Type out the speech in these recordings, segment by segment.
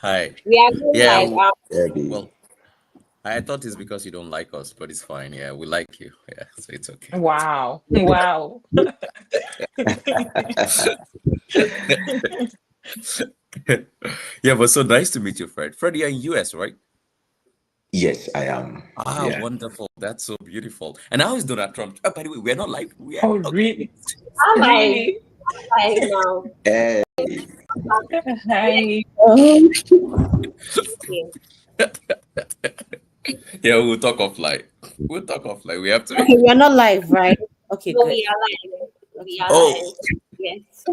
Hi. We are going Yeah, live. Debbie. well, I thought it's because you don't like us, but it's fine. Yeah, we like you. Yeah, so it's okay. Wow. Wow. Yeah, but so nice to meet you, Fred. Fred, you're in US, right? Yes, I am. Ah, Yeah. wonderful. That's so beautiful. And how is Donald Trump? Oh, by the way, we're not live. We are Oh, okay. really? I'm like, Really? like now. Hey, Hi. Okay. Yeah, we'll talk offline. We'll talk offline. We have to. Okay, we are not live, right? Okay, No, good. we are live. We Okay. are Oh, live. Yes.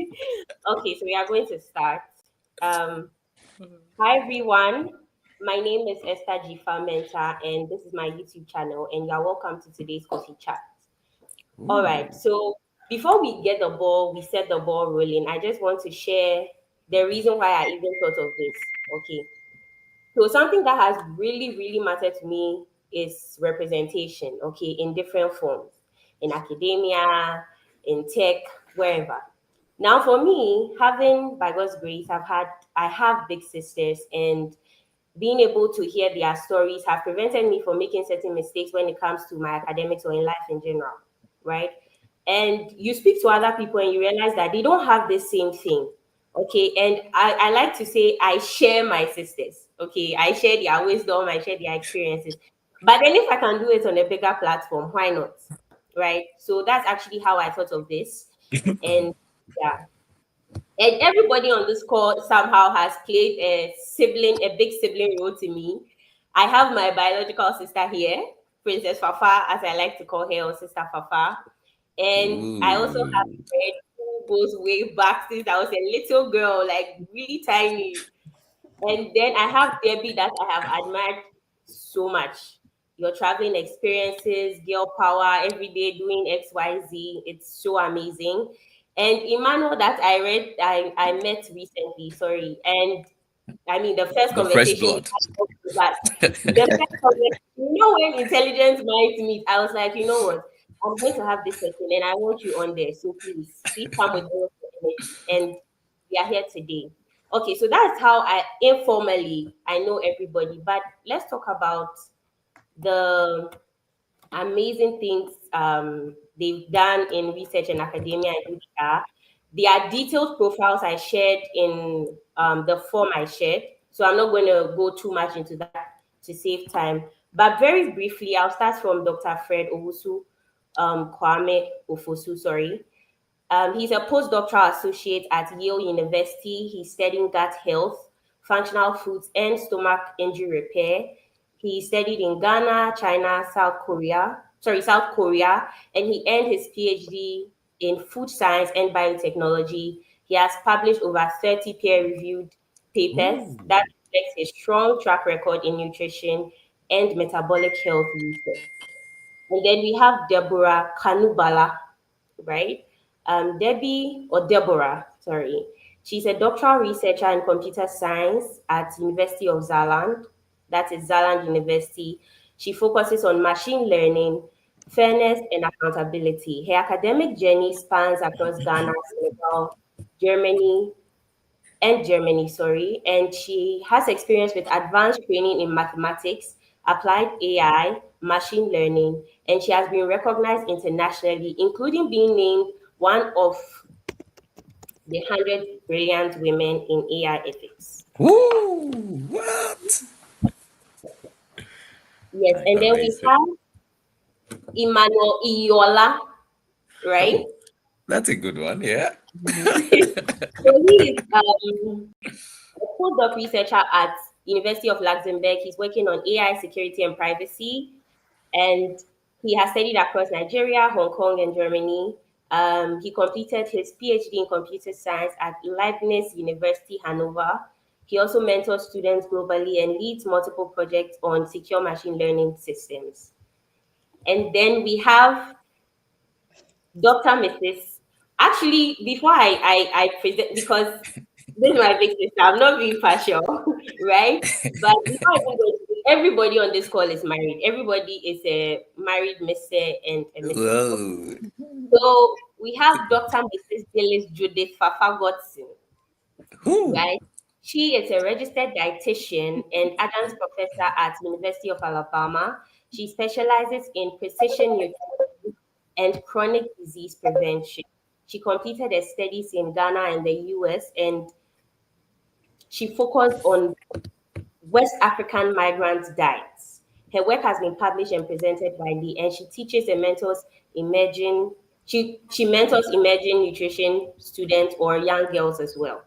Okay, so we are going to start. Um, Mhm. Hi everyone. My name is Esther Jifa Menta, and this is my YouTube channel. And you are welcome to today's coffee chat. All right. ooh. So before we set the ball rolling. I just want to share the reason why I even thought of this. Okay. So something that has really, really mattered to me is representation, okay, in different forms, in academia, in tech, wherever. Now, for me, having by God's grace, I have big sisters, and being able to hear their stories have prevented me from making certain mistakes when it comes to my academics or in life in general, right? And you speak to other people and you realize that they don't have the same thing. Okay. And I like to say I share my sisters. Okay. I share their wisdom, I share their experiences. But then if I can do it on a bigger platform, why not? Right. So that's actually how I thought of this. And yeah. And everybody on this call somehow has played a big sibling role to me. I have my biological sister here, Princess Fafa, as I like to call her, or Sister Fafa. And I also have Ooh. a friend who goes way back since I was a little girl, like really tiny. And then I have Debbie that I have admired so much. Your traveling experiences, girl power, every day doing XYZ. It's so amazing. And Emmanuel that I met recently, sorry. And I mean, the first The fresh conversation we blood. had was that the first conversation, when intelligence minds meet, I was like, you know what? I'm going to have this person and I want you on there. So please come with all your energy. And we are here today. Okay, so that's how I know everybody. But let's talk about the amazing things they've done in research and academia and who they are. Their detailed profiles I shared in the form I shared. So I'm not going to go too much into that to save time. But very briefly, I'll start from Dr. Fred Owusu Kwame Ofosu, sorry. He's a postdoctoral associate at Yale University. He's studying gut health, functional foods, and stomach injury repair. He studied in Ghana, China, South Korea, and he earned his PhD in food science and biotechnology. He has published over 30 peer-reviewed papers Ooh. that reflects a strong track record in nutrition and metabolic health research. And then we have Deborah Kanubala, right? Debbie or Deborah, sorry. She's a doctoral researcher in computer science at University of Zaland. That is Zaland University. She focuses on machine learning, fairness, and accountability. Her academic journey spans across Ghana, Senegal, Germany, sorry, and she has experience with advanced training in mathematics, applied AI, machine learning, and she has been recognized internationally, including being named one of the 100 brilliant women in AI ethics. Ooh. What? Yes, and then we Amazing. have Emmanuel Iola, right? Oh, that's a good one. Yeah. So he is a postdoc researcher at University of Luxembourg. He's working on AI security and privacy, and he has studied across Nigeria, Hong Kong, and Germany. He completed his PhD in computer science at Leibniz University, Hanover. He also mentors students globally and leads multiple projects on secure machine learning systems. And then we have Dr. Mrs. Actually, before I present, because this is my big sister, I'm not being partial, right? But before I even go to this, everybody on this call is married. Everybody is a married Mr. and a Mrs. Whoa. So we have Dr. Mrs. Gillis Judith Fafa Godson, Who? right? She is a registered dietitian and Adams professor at University of Alabama. She specializes in precision nutrition and chronic disease prevention. She completed her studies in Ghana and the US, and she focused on West African migrant diets. Her work has been published and presented widely, and she teaches and mentors emerging. She mentors emerging nutrition students or young girls as well.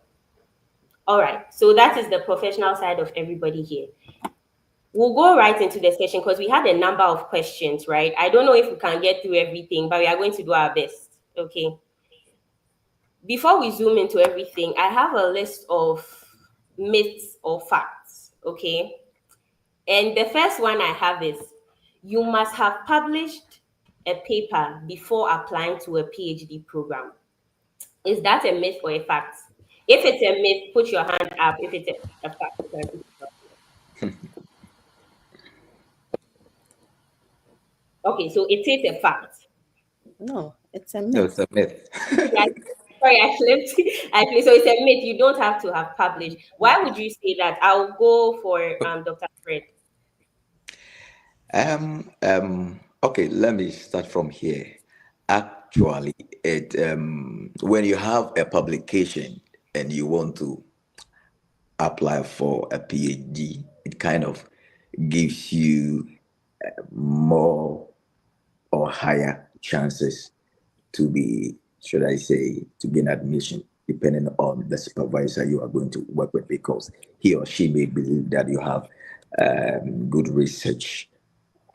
All right, so that is the professional side of everybody here. We'll go right into the session because we had a number of questions, right? I don't know if we can get through everything, but we are going to do our best. Okay. Before we zoom into everything, I have a list of myths or facts. Okay. And the first one I have is you must have published a paper before applying to a PhD program. Is that a myth or a fact? If it's a myth, put your hand up. If it's a fact, you can put it up. Okay, so it is a fact. No, it's a No, myth. it's a myth. Yeah, sorry, I flipped. So it's a myth. You don't have to have published. Why would you say that? I'll go for Dr. Fred. Okay, let me start from here. Actually, when you have a publication and you want to apply for a PhD, it kind of gives you more or higher chances to be, should I say, to gain admission, depending on the supervisor you are going to work with, because he or she may believe that you have good research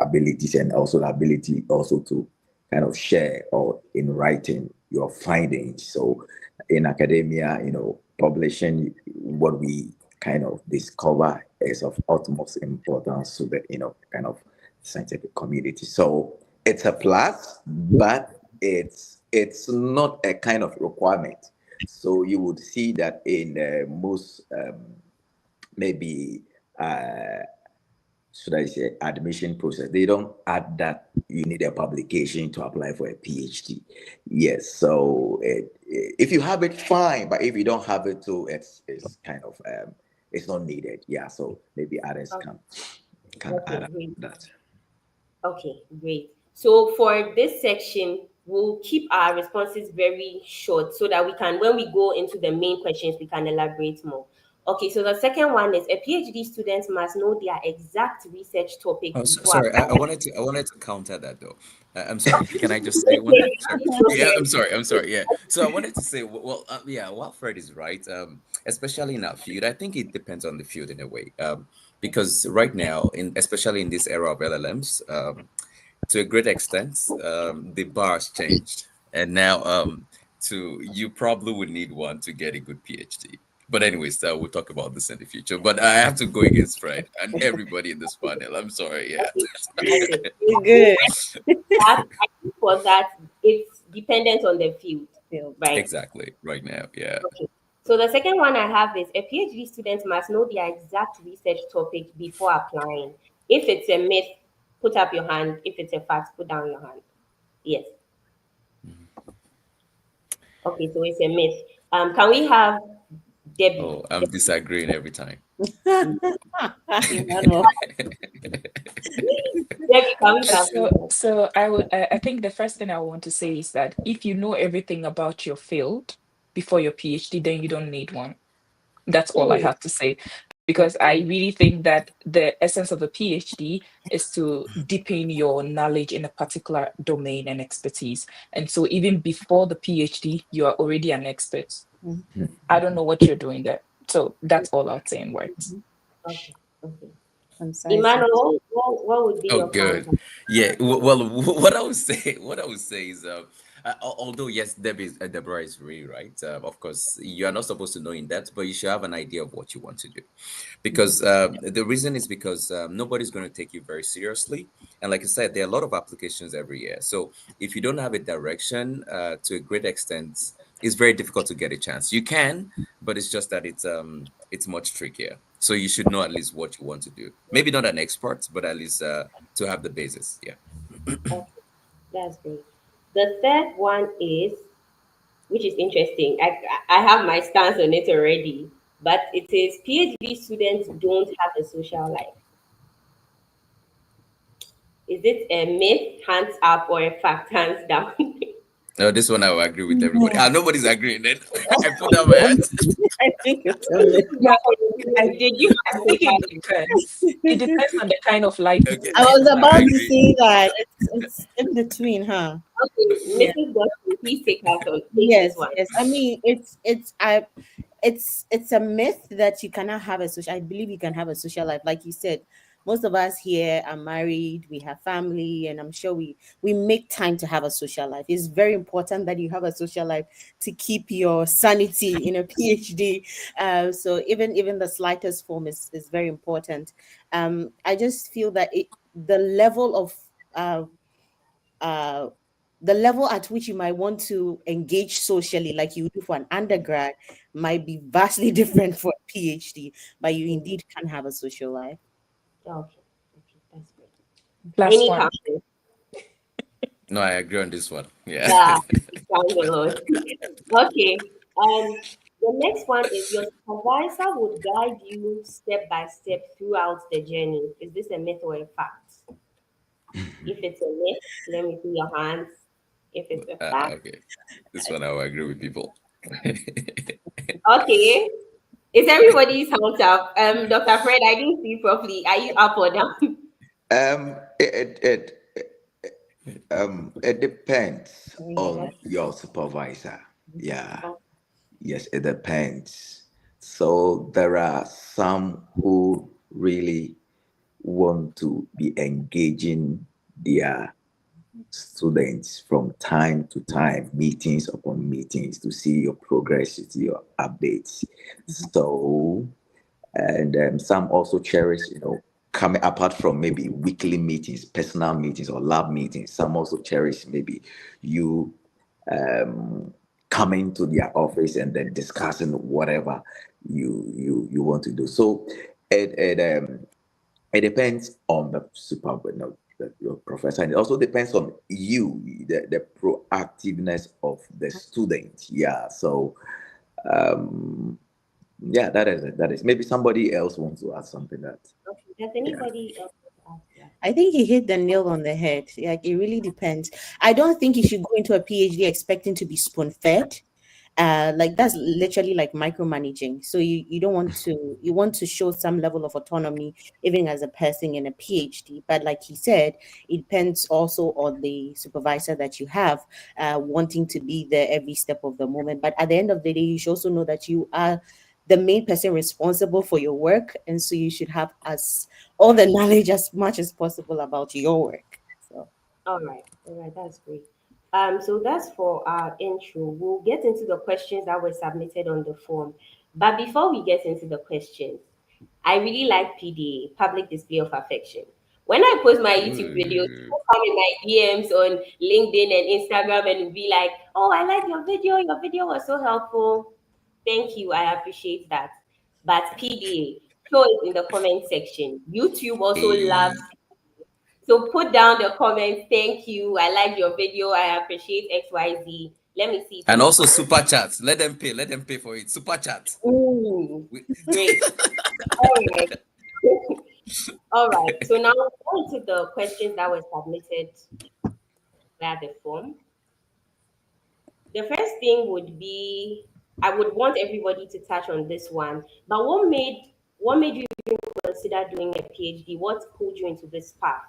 abilities and also the ability also to kind of share or in writing your findings. So in academia, publishing what we kind of discover is of utmost importance to the, kind of scientific community. So it's a plus, but it's not a kind of requirement. So you would see that in most maybe should I say admission process, they don't add that you need a publication to apply for a PhD. Yes, so if you have it, fine, but if you don't have it, too, it's kind of it's not needed. Yeah, so maybe others can add Great. that. Okay, great. So for this section, we'll keep our responses very short so that we can, when we go into the main questions, we can elaborate more. Okay, so the second one is a PhD student must know their exact research topic Oh, before sorry. I applying. wanted to counter that though. I'm sorry. Can I just say one thing? Sorry. Yeah, I'm sorry. I'm sorry. Yeah. So I wanted to say, well, yeah. Well, Fred is right. Especially in our field, I think it depends on the field in a way. Because right now, especially in this era of LLMs, to a great extent, the bar has changed, and now to you probably would need one to get a good PhD. But anyways, we'll talk about this in the future. But I have to go against Fred and everybody in this panel. I'm sorry. Yeah. Okay. Good. I think for that, it's dependent on the field, right? Exactly. Right now. Yeah. Okay. So the second one I have is a PhD student must know their exact research topic before applying. If it's a myth, put up your hand. If it's a fact, put down your hand. Yes. Okay, so it's a myth. Can we have Debbie? Oh, I'm disagreeing every time. Emmanuel. Debbie, can we have So I think the first thing I want to say is that if you know everything about your field before your PhD, then you don't need one. That's all I have to say. Because I really think that the essence of a PhD is to deepen your knowledge in a particular domain and expertise. And so even before the PhD, you are already an expert. I don't know what you're doing there. So that's all I'll say in words. Okay. Okay. Concise. Emmanuel, what would be Oh, your good. counter? Yeah. Well, what I would say is, although yes, Deborah is really right. Of course, you are not supposed to know in depth, but you should have an idea of what you want to do, because the reason is because nobody's going to take you very seriously, and like I said, there are a lot of applications every year. So if you don't have a direction, to a great extent, it's very difficult to get a chance. You can, but it's just that it's much trickier. So you should know at least what you want to do. Maybe not an expert, but at least to have the basis. Yeah. Okay, that's great. The third one is, which is interesting. I have my stance on it already. but it is PhD students don't have a social life. Is it a myth, hands up, or a fact, hands down? No, this one I will agree with everybody. No, Nobody's agreeing. Then I put down my hand. I think it's a myth. Yeah, I, Did you I have to think it depends. It depends on the kind of life you Okay, I want was to I about have. to agree. say that it's in between, huh? Okay, Yeah. Mrs. Godfrey, please take this Yes, one. yes. I mean, it's a myth that you cannot have a social. I believe you can have a social life, like you said. Most of us here are married, we have family, and I'm sure we make time to have a social life. It's very important that you have a social life to keep your sanity in a PhD. So even the slightest form is very important. I just feel that the level of uh, uh, the level at which you might want to engage socially, like you do for an undergrad, might be vastly different for a PhD, but you Mm, indeed can have a social life. okay, okay, that's great. Plus Any one. comment? No, I agree on this one. Yeah. Yeah, it sounds a lot. Okay. The next one is your supervisor would guide you step by step throughout the journey. Is this a myth or a fact? If it's a myth, let me see your hands. If it's a fact, Okay. This one I will agree with people. okay. Is everybody's hands up? Dr. Fred, I didn't see properly. Are you up or down? It depends Yeah. on your supervisor. Yeah. Oh, Yes, it depends. So there are some who really want to be engaging their students from time to time, meetings upon meetings, to see your progress, to see your updates. So, and some also cherish, coming apart from maybe weekly meetings, personal meetings, or lab meetings. Some also cherish maybe you coming to their office and then discussing whatever you want to do. So it depends on the your professor, and it also depends on you, the proactiveness of the student. Yeah. So yeah, that is it. That is, maybe somebody else wants to add something that. okay. Does Yeah. anybody else want to ask I think he hit the nail on the head. Like it really depends. I don't think you should go into a PhD expecting to be spoon fed. Like that's literally like micromanaging. So you don't want to, you want to show some level of autonomy even as a person in a PhD. But like he said, it depends also on the supervisor that you have, wanting to be there every step of the moment. But at the end of the day, you should also know that you are the main person responsible for your work, and so you should have as all the knowledge as much as possible about your work. So all right, that's great. So that's for our intro. We'll get into the questions that were submitted on the form. But before we get into the questions, I really like PDA, public display of affection. When I post my YouTube videos, Ooh. people come in my DMs on LinkedIn and Instagram and will be like, "Oh, I like your video. Your video was so helpful. Thank you. I appreciate that." But PDA, show it in the comment section. YouTube also loves. Hey. So put down the comments. Thank you. I like your video. I appreciate XYZ. Let me see it And in the also comments. super chats. Let them pay. Let them pay for it. Super chat. Ooh, We- great. All right. All right. So now on to the questions that were submitted via the form. The first thing would be I would want everybody to touch on this one. But what made you consider doing a PhD? What pulled you into this path?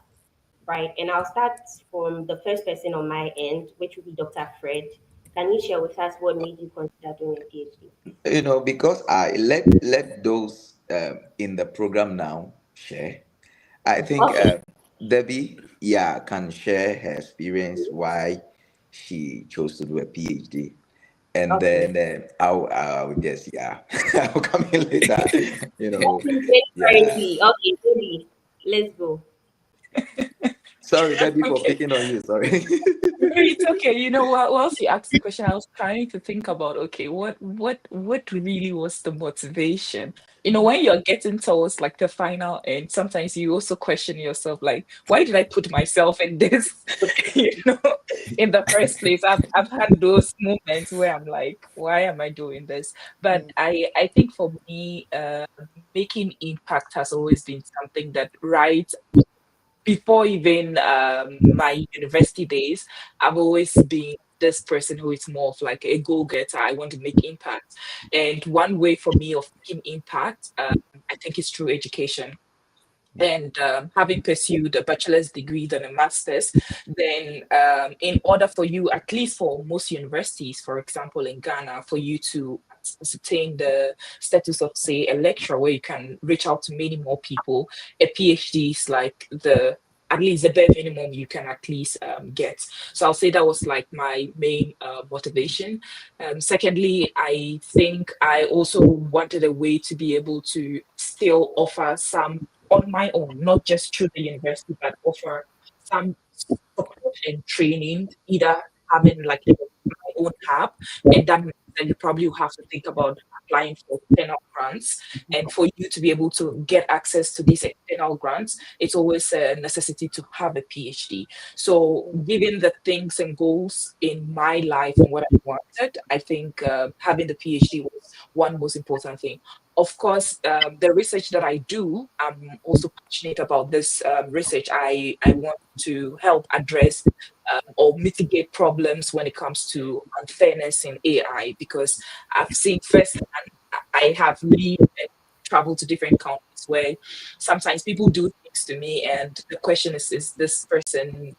Right. And I'll start from the first person on my end, which would be Dr. Fred. Can you share with us what made you consider doing a PhD? Because I let those in the program now share. I think Okay. Debbie, yeah, can share her experience why she chose to do a PhD, and Okay. then I'll just, yeah, I'll come in later. You What know, is it yeah. currently? Okay, maybe. Let's go. Sorry, Debbie, for Okay. picking on you. Sorry. No, it's okay. You know what? Whilst you asked the question, I was trying to think about, okay, what really was the motivation? When you're getting towards like the final end, sometimes you also question yourself, like, why did I put myself in this? you know, in the first place. I've had those moments where I'm like, why am I doing this? But Mm, I think for me, making impact has always been something that right before even my university days, I've always been this person who is more of like a go-getter. I want to make impact. And one way for me of making impact, I think is through education. And having pursued a bachelor's degree than a master's, then in order for you, at least for most universities, for example, in Ghana, for you to ascertain the status of, say, a lecturer, where you can reach out to many more people, a PhD is like the at least the bare minimum you can at least get. So I'll say that was like my main motivation. Secondly, I think I also wanted a way to be able to still offer some on my own, not just through the university, but offer some support and training, either having like my own app, and that means that you probably will have to think about applying for external grants. And for you to be able to get access to these external grants, it's always a necessity to have a PhD. So, given the things and goals in my life and what I wanted, I think having the PhD was one most important thing. Of course, the research that I do, I'm also passionate about this research. I want to help address or mitigate problems when it comes to unfairness in AI, because I've seen firsthand, I have really traveled to different countries where sometimes people do things to me, and the question is this person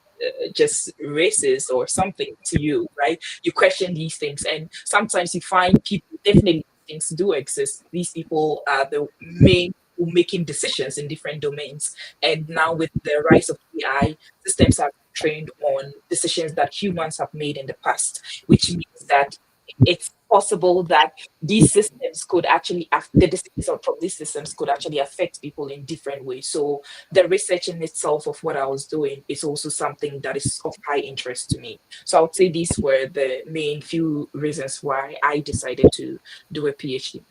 just racist or something to you, right? You question these things, and sometimes you find people, definitely things do exist. These people are the main people making decisions in different domains. And now with the rise of AI, systems are trained on decisions that humans have made in the past, which means that it's possible that these systems could actually the decisions from these systems could actually affect people in different ways. So the research in itself of what I was doing is also something that is of high interest to me. So I would say these were the main few reasons why I decided to do a PhD.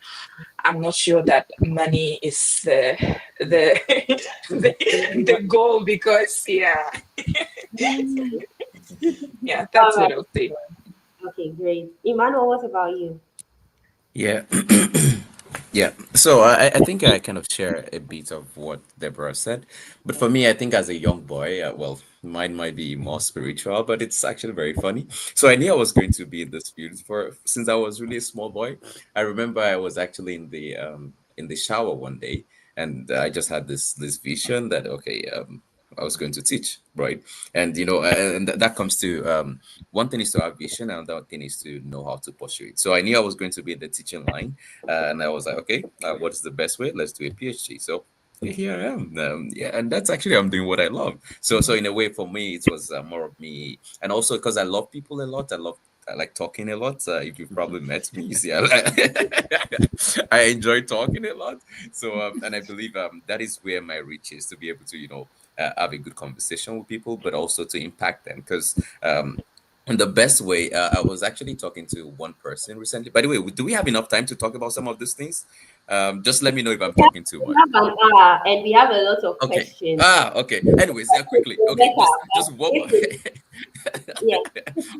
I'm not sure that money is the the goal, because yeah, All that's what right. I would say. Okay, great. Emmanuel, what about you? Yeah. Yeah. So I think I kind of share a bit of what Deborah said. But for me, I think as a young boy, well, mine might be more spiritual, but it's actually very funny. So I knew I was going to be in this field for since I was really a small boy. I remember I was actually in the shower one day, and I just had this vision that okay, I was going to teach, right? And and that comes to one thing is to have vision, and another thing is to know how to pursue it. So I knew I was going to be in the teaching line, and I was like, okay, what is the best way? Let's do a PhD. So here I am. Yeah, and that's actually I'm doing what I love. So in a way, for me, it was more of me, and also because I love people a lot. I like talking a lot. If you've probably met me, you see, I enjoy talking a lot. So and I believe that is where my reach is to be able to have a good conversation with people, but also to impact them because. In the best way, I was actually talking to one person recently. By the way, do we have enough time to talk about some of these things? Just let me know if I'm talking too We much. have an hour and we have a lot of Okay. questions. Ah, okay. Anyways, yeah, quickly. Okay, Better, just but one more. yeah.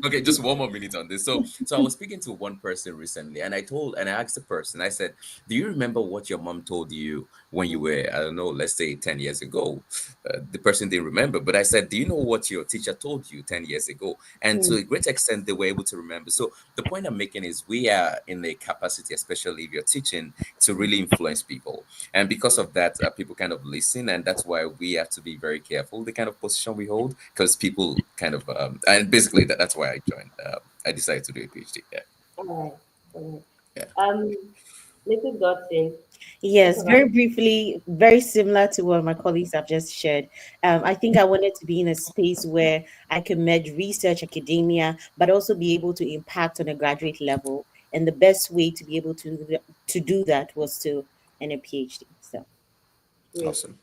Okay, just one more minute on this. So I was speaking to one person recently, and I asked the person. I said, "Do you remember what your mom told you when you were, I don't know, let's say 10 years ago?" The person didn't remember, but I said, "Do you know what your teacher told you 10 years ago?" And to mm, a great extent, they were able to remember. So the point I'm making is, we are in a capacity, especially if you're teaching, to really influence people. And because of that, people kind of listen, and that's why we have to be very careful the kind of position we hold, because people kind of and basically that's why I joined. I decided to do a PhD. Yeah, All right. All right. yeah, Mrs. Dodson, what yes, about very briefly, very similar to what my colleagues have just shared. I think I wanted to be in a space where I could merge research, academia, but also be able to impact on a graduate level. And the best way to be able to do that was to in a PhD. So great? awesome.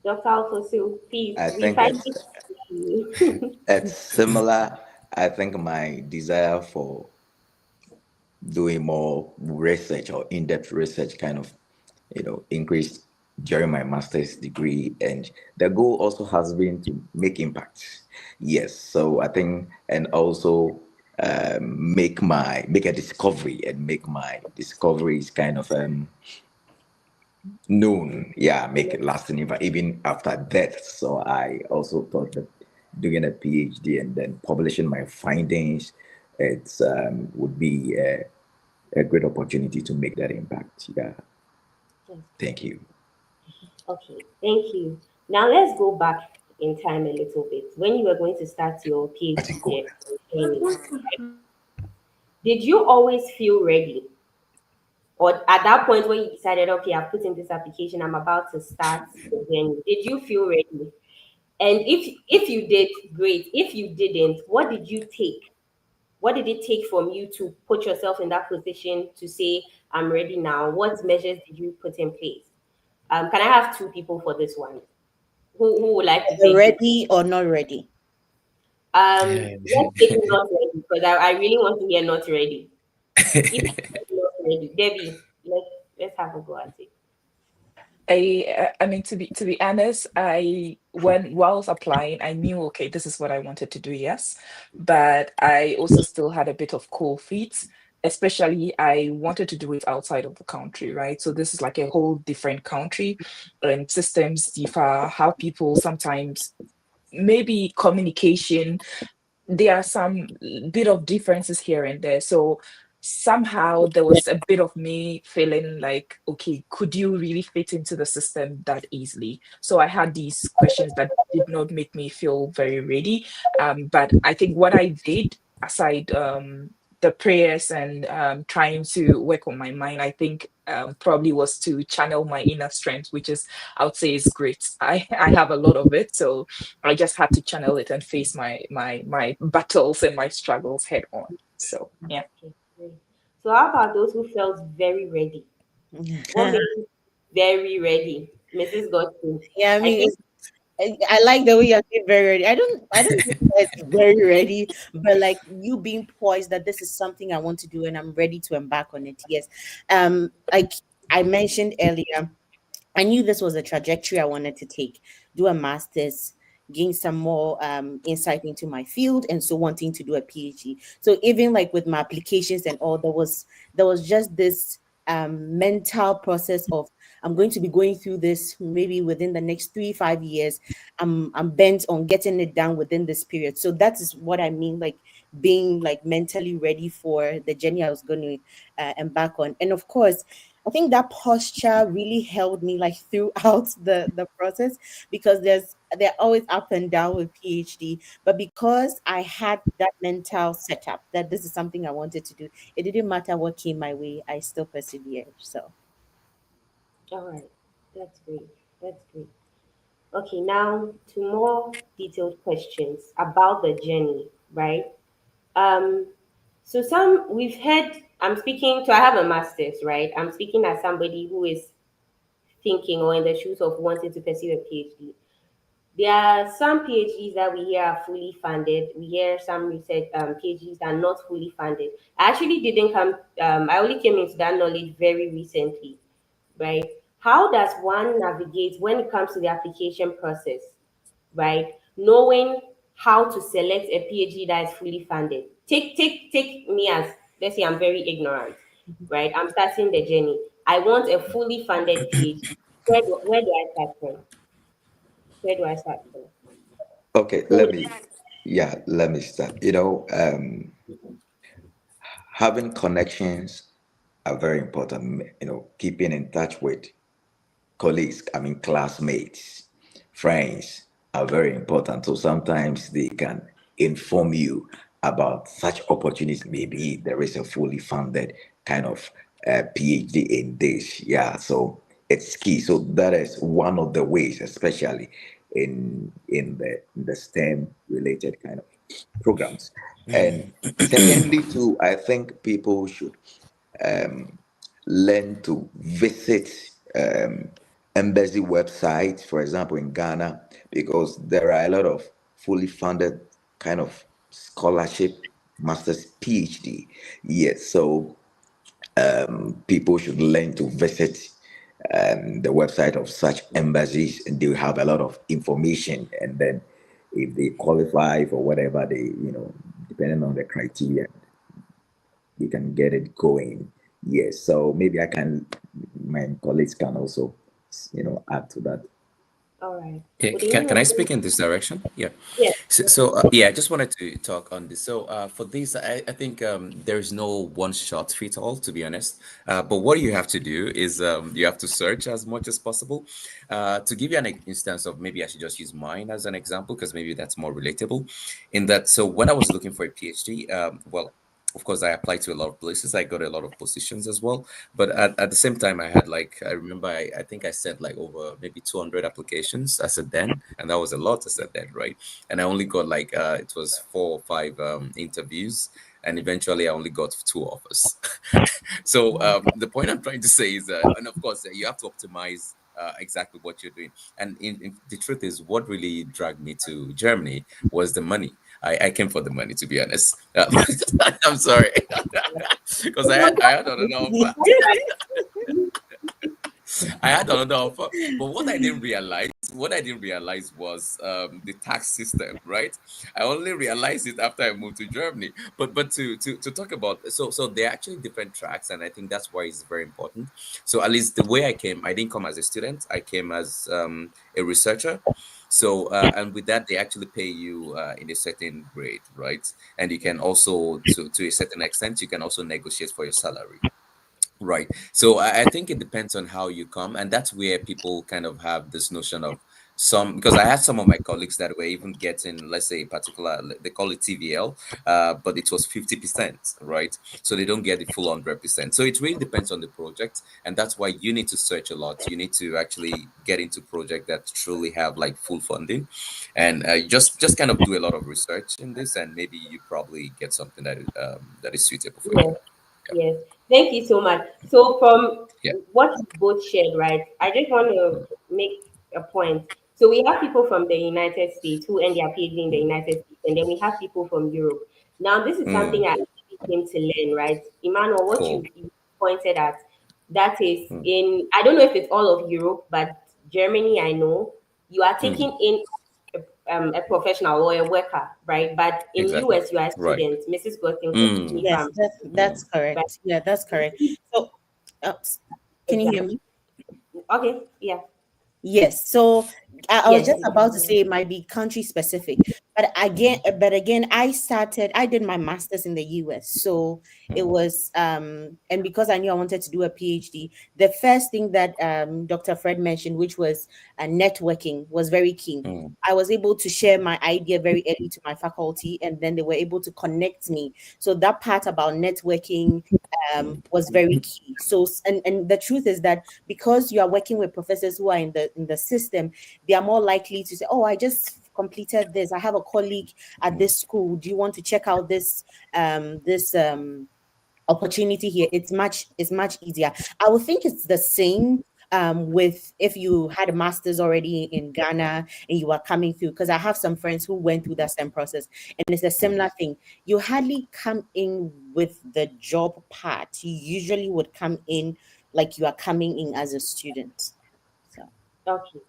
Dr. Alfosu, please, I we think finally see you. it's similar. I think my desire for doing more research or in-depth research kind of, increased during my master's degree, and the goal also has been to make impact. Yes, so I think, and also make a discovery and make my discoveries kind of known. Yeah, make it lasting even after death. So I also thought that doing a PhD and then publishing my findings, it's would be a great opportunity to make that impact. Yeah, Yes. thank you. Okay, thank you. Now let's go back in time a little bit. When you were going to start your PhD Article. journey, did you always feel ready? Or at that point when you decided, okay, I've put in this application, I'm about to start the journey, did you feel ready? And if you did, great. If you didn't, what did you take? What did it take from you to put yourself in that position to say, I'm ready now? What measures did you put in place? Can I have two people for this one? Who would like to take this? Ready or not ready? Let's take not ready because I really want to hear not ready. If you're not ready, Debbie, let's have a go at it. I mean, to be honest, when while I was applying, I knew, okay, this is what I wanted to do, yes, but I also still had a bit of cold feet. Especially, I wanted to do it outside of the country, right? So this is like a whole different country, and systems differ. How people sometimes maybe communication, there are some bit of differences here and there. So somehow there was a bit of me feeling like, okay, could you really fit into the system that easily? So I had these questions that did not make me feel very ready. But I think what I did, aside the prayers and trying to work on my mind, I think probably was to channel my inner strength, which is, I would say, is great. I have a lot of it, so I just had to channel it and face my battles and my struggles head on. So yeah. Okay, great. So how about those who felt very ready? What made you very ready, Mrs. Godfrey? Yeah, I I mean, think I like the way you're saying very ready. I don't think it's very ready, but like you being poised that this is something I want to do and I'm ready to embark on it. Yes. Like I mentioned earlier, I knew this was a trajectory I wanted to take, do a master's, gain some more insight into my field, and so wanting to do a PhD. So even like with my applications and all, there was just this mental process of I'm going to be going through this maybe within the next 3 5 years. I'm bent on getting it done within this period. So that is what I mean, like being like mentally ready for the journey I was going to embark on. And of course, I think that posture really held me like throughout the process because they're always up and down with PhD, but because I had that mental setup that this is something I wanted to do, it didn't matter what came my way, I still persevered. So all right. That's great. That's great. Okay, now to more detailed questions about the journey, right? Um, so some we've had. I'm speaking. So I have a master's, right? I'm speaking as somebody who is thinking or in the shoes of wanting to pursue a PhD. There are some PhDs that we hear are fully funded. We hear some research PhDs are not fully funded. I actually didn't come. I only came into that knowledge very recently, right? How does one navigate when it comes to the application process, right? Knowing how to select a PhD that is fully funded. Take me as, let's say I'm very ignorant, right? I'm starting the journey. I want a fully funded PhD. Where do I start from? Where do I start from? Okay, Who would- let me start. Having connections are very important. Keeping in touch with colleagues, I mean classmates, friends are very important. So sometimes they can inform you about such opportunities. Maybe there is a fully funded kind of PhD in this. Yeah, so it's key. So that is one of the ways, especially in the STEM related kind of programs. And secondly, too, I think people should learn to visit. embassy websites, for example, in Ghana, because there are a lot of fully funded kind of scholarship, master's, PhD. Yes, so people should learn to visit the website of such embassies, and they will have a lot of information. And then, if they qualify for whatever they, depending on the criteria, they can get it going. Yes, so maybe my colleagues can also, add to that. All right. Yeah, Would anyone can I else? speak in this direction? Yeah. Yes. Yeah, I just wanted to talk on this. So for this, I think there is no one shot fit all, to be honest. But what you have to do is you have to search as much as possible. To give you an instance of, maybe I should just use mine as an example because maybe that's more relatable. In that, so when I was looking for a PhD, well, of course, I applied to a lot of places. I got a lot of positions as well. But at the same time, I had like, I remember, I think I sent like over maybe 200 applications as a then, and that was a lot as a then, right? And I only got like, it was 4 or 5 interviews, and eventually I only got 2 offers. So the point I'm trying to say is that, and of course, you have to optimize exactly what you're doing. And the truth is, what really dragged me to Germany was the money. I came for the money, to be honest. I'm sorry, because I had another offer. I had another offer, but what I didn't realize was the tax system, right? I only realized it after I moved to Germany. But to talk about, so they're actually different tracks, and I think that's why it's very important. So at least the way I came, I didn't come as a student. I came as a researcher. So and with that, they actually pay you in a certain grade, right? And you can also, to a certain extent, you can also negotiate for your salary. Right. So I think it depends on how you come, and that's where people kind of have this notion of some, because I had some of my colleagues that were even getting, let's say, particular, they call it TVL, but it was 50%, right? So they don't get the full 100%. So it really depends on the project, and that's why you need to search a lot. You need to actually get into projects that truly have like full funding, and just kind of do a lot of research in this, and maybe you probably get something that is suitable for you. Yes. Yes. Thank you so much. So from Yeah. what you both shared, right? I just want to make a point. So we have people from the United States who end their PhD in the United States, and then we have people from Europe. Now, this is Mm, something I actually came to learn, right? Emmanuel, what cool. you pointed at, that is Mm, in, I don't know if it's all of Europe, but Germany, I know, you are mm, taking in a professional or a worker, right? But in exactly. US, you are a Right. student. Mrs. Gotting, correct me Mm, if Yes, I'm that's mm, right. correct. Yeah, that's correct. So, uh, can you hear Exactly. me? Okay. Yeah. Yes. So I was Yes. just about to say it might be country specific, but again, I did my master's in the US. So it mm, was and because I knew I wanted to do a PhD, the first thing that Dr. Fred mentioned, which was networking, was very keen. mm, I was able to share my idea very early to my faculty, and then they were able to connect me. So that part about networking was very key. So, and the truth is that because you are working with professors who are in the system, they are more likely to say, "Oh, I just completed this. I have a colleague at mm, this school. Do you want to check out this opportunity here?" It's much easier. I would think it's the same with if you had a master's already in Ghana and you are coming through, because I have some friends who went through that same process, and it's a mm. similar thing. You hardly come in with the job part. You usually would come in like you are coming in as a student. So Okay.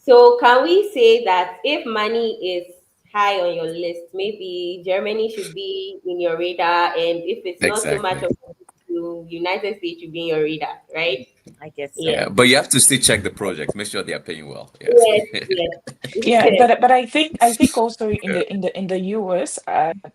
So can we say that if money is high on your list, maybe Germany should be in your radar, and if it's not so much Exactly. of you, United States should be in your radar, right? I guess so. Yes. Yeah, but you have to still check the projects. Make sure they are paying well. Yes. Yes. Yes. Yeah, Yes. but I think also in Yeah. the US,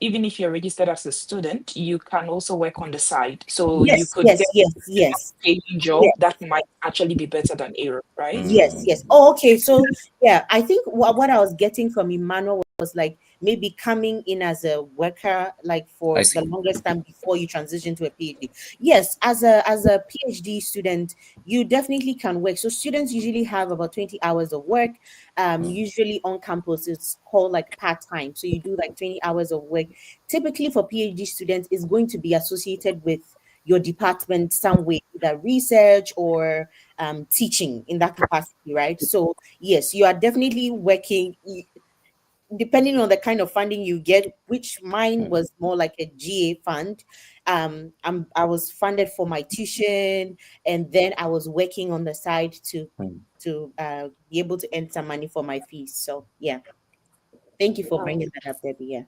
even if you're registered as a student, you can also work on the side. So you Yes, could yes, get yes, a yes. paying job Yes. that might actually be better than Europe, right? Yes, Mm, yes. Oh, okay. So yeah, I think what I was getting from Emmanuel was like maybe coming in as a worker, like I for the see. longest time before you transition to a PhD. Yes, as a PhD student, you definitely can work. So students usually have about 20 hours of work. Mm, Usually on campus, it's called like part time. So you do like 20 hours of work. Typically for PhD students, is going to be associated with your department some way, either research or teaching in that capacity, right? So yes, you are definitely working depending on the kind of funding you get, which mine was more like a GA fund. I was funded for my tuition, and then I was working on the side to be able to earn some money for my fees. So yeah, thank you for Wow. bringing that up, Debbie. Yeah.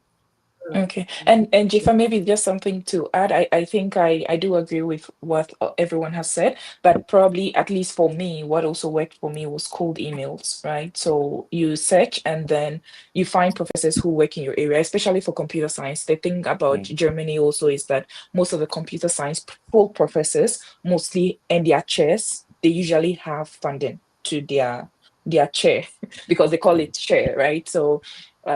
Okay. And Jifa, maybe just something to add. I think I do agree with what everyone has said, but probably at least for me, what also worked for me was cold emails, right? So you search and then you find professors who work in your area, especially for computer science. The thing about Germany also is that most of the computer science full professors mostly and their chairs, they usually have funding to their chair because they call it chair, right? So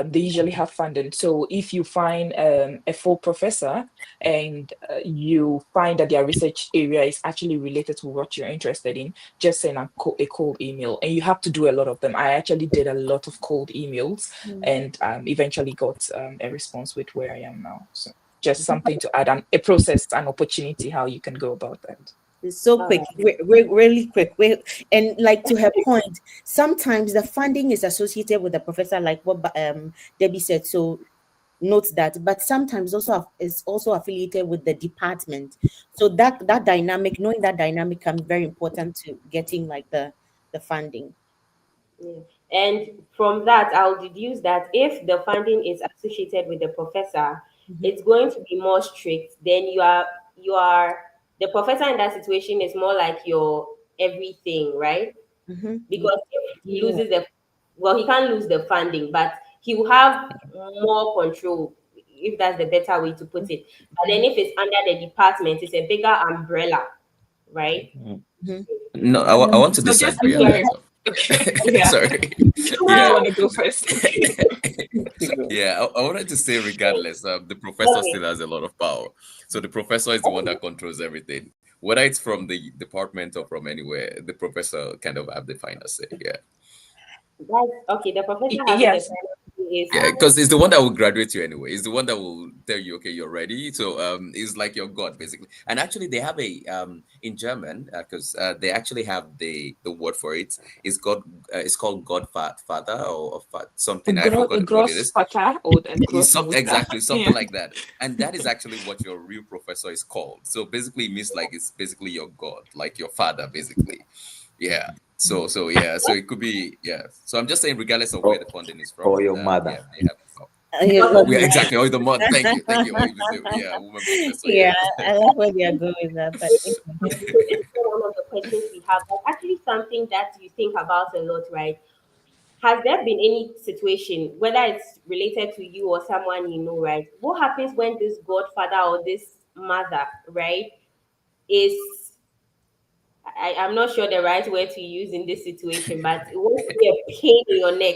they usually have funding. So if you find a full professor and you find that their research area is actually related to what you're interested in, just send a cold email. And you have to do a lot of them. I actually did a lot of cold emails and eventually got a response with where I am now. So just something to add, a process, an opportunity, how you can go about that. It's so All quick, right. really quick. And like to her point, sometimes the funding is associated with the professor, like what Debbie said. So note that, but sometimes also is also affiliated with the department. So that dynamic, knowing that dynamic, can be very important to getting like the funding. Yeah. And from that, I'll deduce that if the funding is associated with the professor, Mhm. it's going to be more strict. Then you are the professor in that situation is more like your everything, right? Mhm. Because if he Yeah. loses the well, he can't lose the funding, but he will have more control, if that's the better way to put it. But then if it's under the department, it's a bigger umbrella, right? Mhm. No, I want to So just to disagree on that. clarify, okay, yeah, Sorry. you do Yeah. want to go first. Okay. Yeah, I wanted to say, regardless, the professor Okay. still has a lot of power. So the professor is the one that controls everything, whether it's from the department or from anywhere. The professor kind of have the final say. Yeah, That's okay. The professor having the Yes. final say is yeah, because it's the one that will graduate you anyway. It's the one that will tell you, okay, you're ready. So it's like your god basically. And actually, they have a in German because they actually have the word for it. It's God. It's called Godfather or something. I A forgot what it gross is. fata or a It's gross mutter. exactly something Yeah. like that, and that is actually what your real professor is called. So basically, it means like it's basically your god, like your father, basically. Yeah. So yeah. So it could be yeah. So I'm just saying, regardless of where the or, funding is from, or your yeah, mother. they have the power. Yeah, not Yeah, a exactly. Or the mother. Thank you. Or even say, man. yeah, woman professor. yeah, Yeah. I love where they are going with that. But anyway. Okay, so this is one of the questions we have. That's actually something that you think about a lot, right? Has there been any situation, whether it's related to you or someone you know, right? What happens when this godfather or this mother, right, is I'm not sure the right word to use in this situation, but it wants to be a pain in your neck,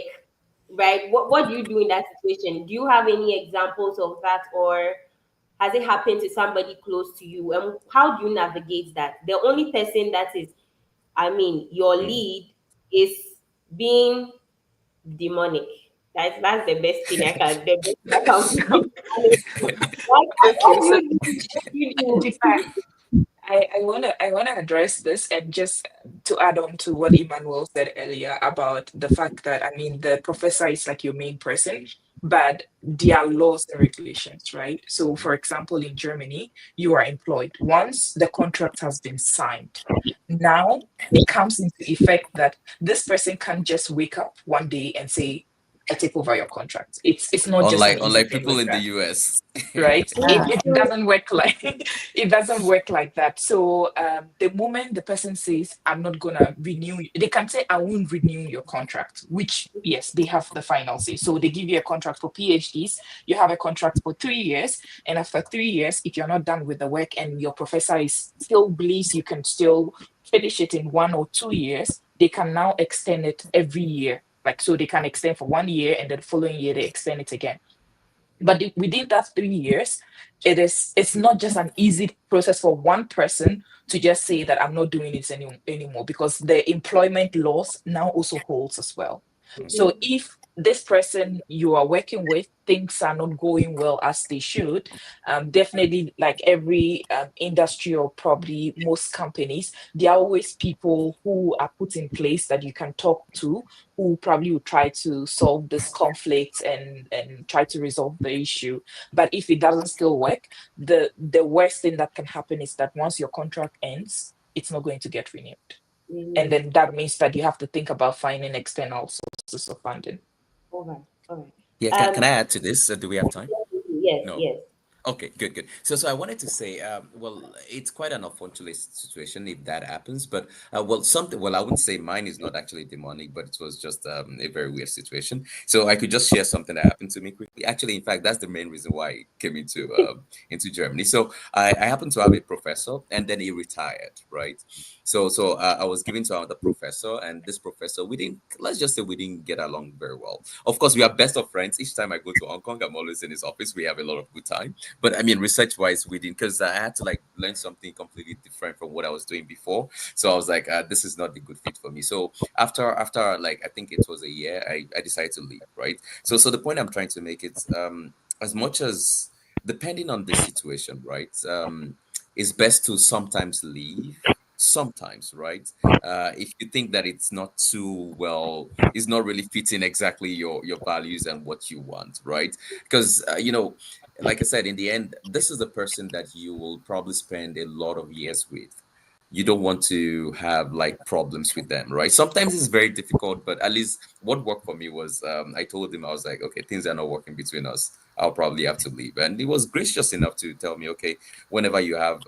right? What do you do in that situation? Do you have any examples of that, or has it happened to somebody close to you? And how do you navigate that? The only person that is, I mean, your lead is being demonic. That's the best thing I can. The best thing I can put it. Like, Okay. what do So, you do? What do you Deepak, do? I wanna address this and just to add on to what Emmanuel said earlier about the fact that I mean the professor is like your main person, but there are laws and regulations, right? So for example, in Germany, you are employed. Once the contract has been signed, now it comes into effect that this person can't just wake up one day and say, I take over your contract. It's not just an easy Unlike thing people like in the that, US. right? Yeah. It doesn't work like it doesn't work like that. So the moment the person says, I'm not gonna renew, they can say, I won't renew your contract, which yes, they have the final say. So they give you a contract for PhDs, you have a contract for 3 years, and after 3 years, if you're not done with the work and your professor is still believes you can still finish it in 1 or 2 years, they can now extend it every year. Like so they can extend for 1 year and then the following year they extend it again. But within that 3 years, it's not just an easy process for one person to just say that I'm not doing it anymore because the employment laws now also holds as well. So if this person you are working with, things are not going well as they should. Definitely, like every industry or probably most companies, there are always people who are put in place that you can talk to, who probably will try to solve this conflict and try to resolve the issue. But if it doesn't still work, the worst thing that can happen is that once your contract ends, it's not going to get renewed. And Mhm. then that means that you have to think about finding external sources of funding. All right, all right. Yeah, can I Um, add to this? Do we have time? yes, No. yes. Okay, good, good. So I wanted to say, well, it's quite an unfortunate situation if that happens, but well, something. Well, I wouldn't say mine is not actually demonic, but it was just a very weird situation. So I could just share something that happened to me quickly. Actually, in fact, that's the main reason why I came into Germany. So I happened to have a professor, and then he retired, right? So I was given to another professor, and this professor, we didn't. Let's just say we didn't get along very well. Of course, we are best of friends. Each time I go to Hong Kong, I'm always in his office. We have a lot of good time, but I mean, research wise, we didn't, because I had to like learn something completely different from what I was doing before. So I was like, this is not the good fit for me. So after like I think it was a year, I decided to leave. Right. So the point I'm trying to make is as much as depending on the situation, right? It's best to sometimes leave. Sometimes, right? If you think that it's not too well, it's not really fitting exactly your values and what you want, right? Because like I said, in the end, this is the person that you will probably spend a lot of years with. You don't want to have like problems with them, right? Sometimes it's very difficult, but at least what worked for me was I told him, I was like, okay, things are not working between us. I'll probably have to leave. And he was gracious enough to tell me, okay, whenever you have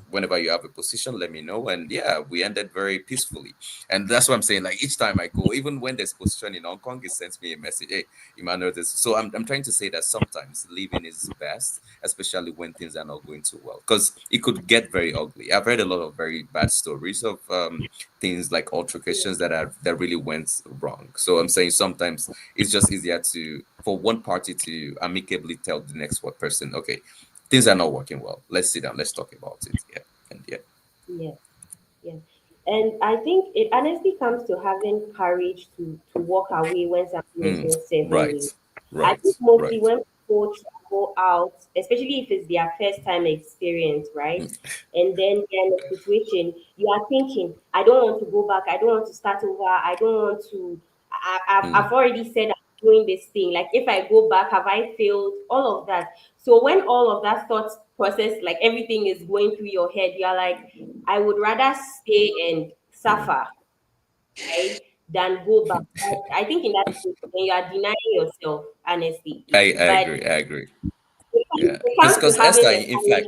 whenever you have a position, let me know. And yeah, we ended very peacefully. And that's what I'm saying. Like each time I go, even when there's position in Hong Kong, it sends me a message. Hey, Emmanuel, this. So I'm trying to say that sometimes leaving is best, especially when things are not going too well, because it could get very ugly. I've heard a lot of very bad stories of things like altercations that really went wrong. So I'm saying sometimes it's just easier to for one party to amicably tell the next one person, okay, things are not working well. Let's sit down. Let's talk about it. Yeah, and yeah. Yes, yes. And I think it honestly comes to having courage to walk away when something is Mm, not serving right, you. I right, think mostly right. when people travel out, especially if it's their first time experience, right? And then they're in a situation, you are thinking, I don't want to go back, I don't want to start over, I don't want to, I've Mm. already said I'm doing this thing. Like, if I go back, have I failed? All of that. So when all of that thought process, like everything is going through your head, you're like, I would rather stay and Mm. suffer, right, than go back. But I think in that case, when you are denying yourself, honestly. I But agree. I agree. Yeah, it because comes to Esther, having the in courage. fact,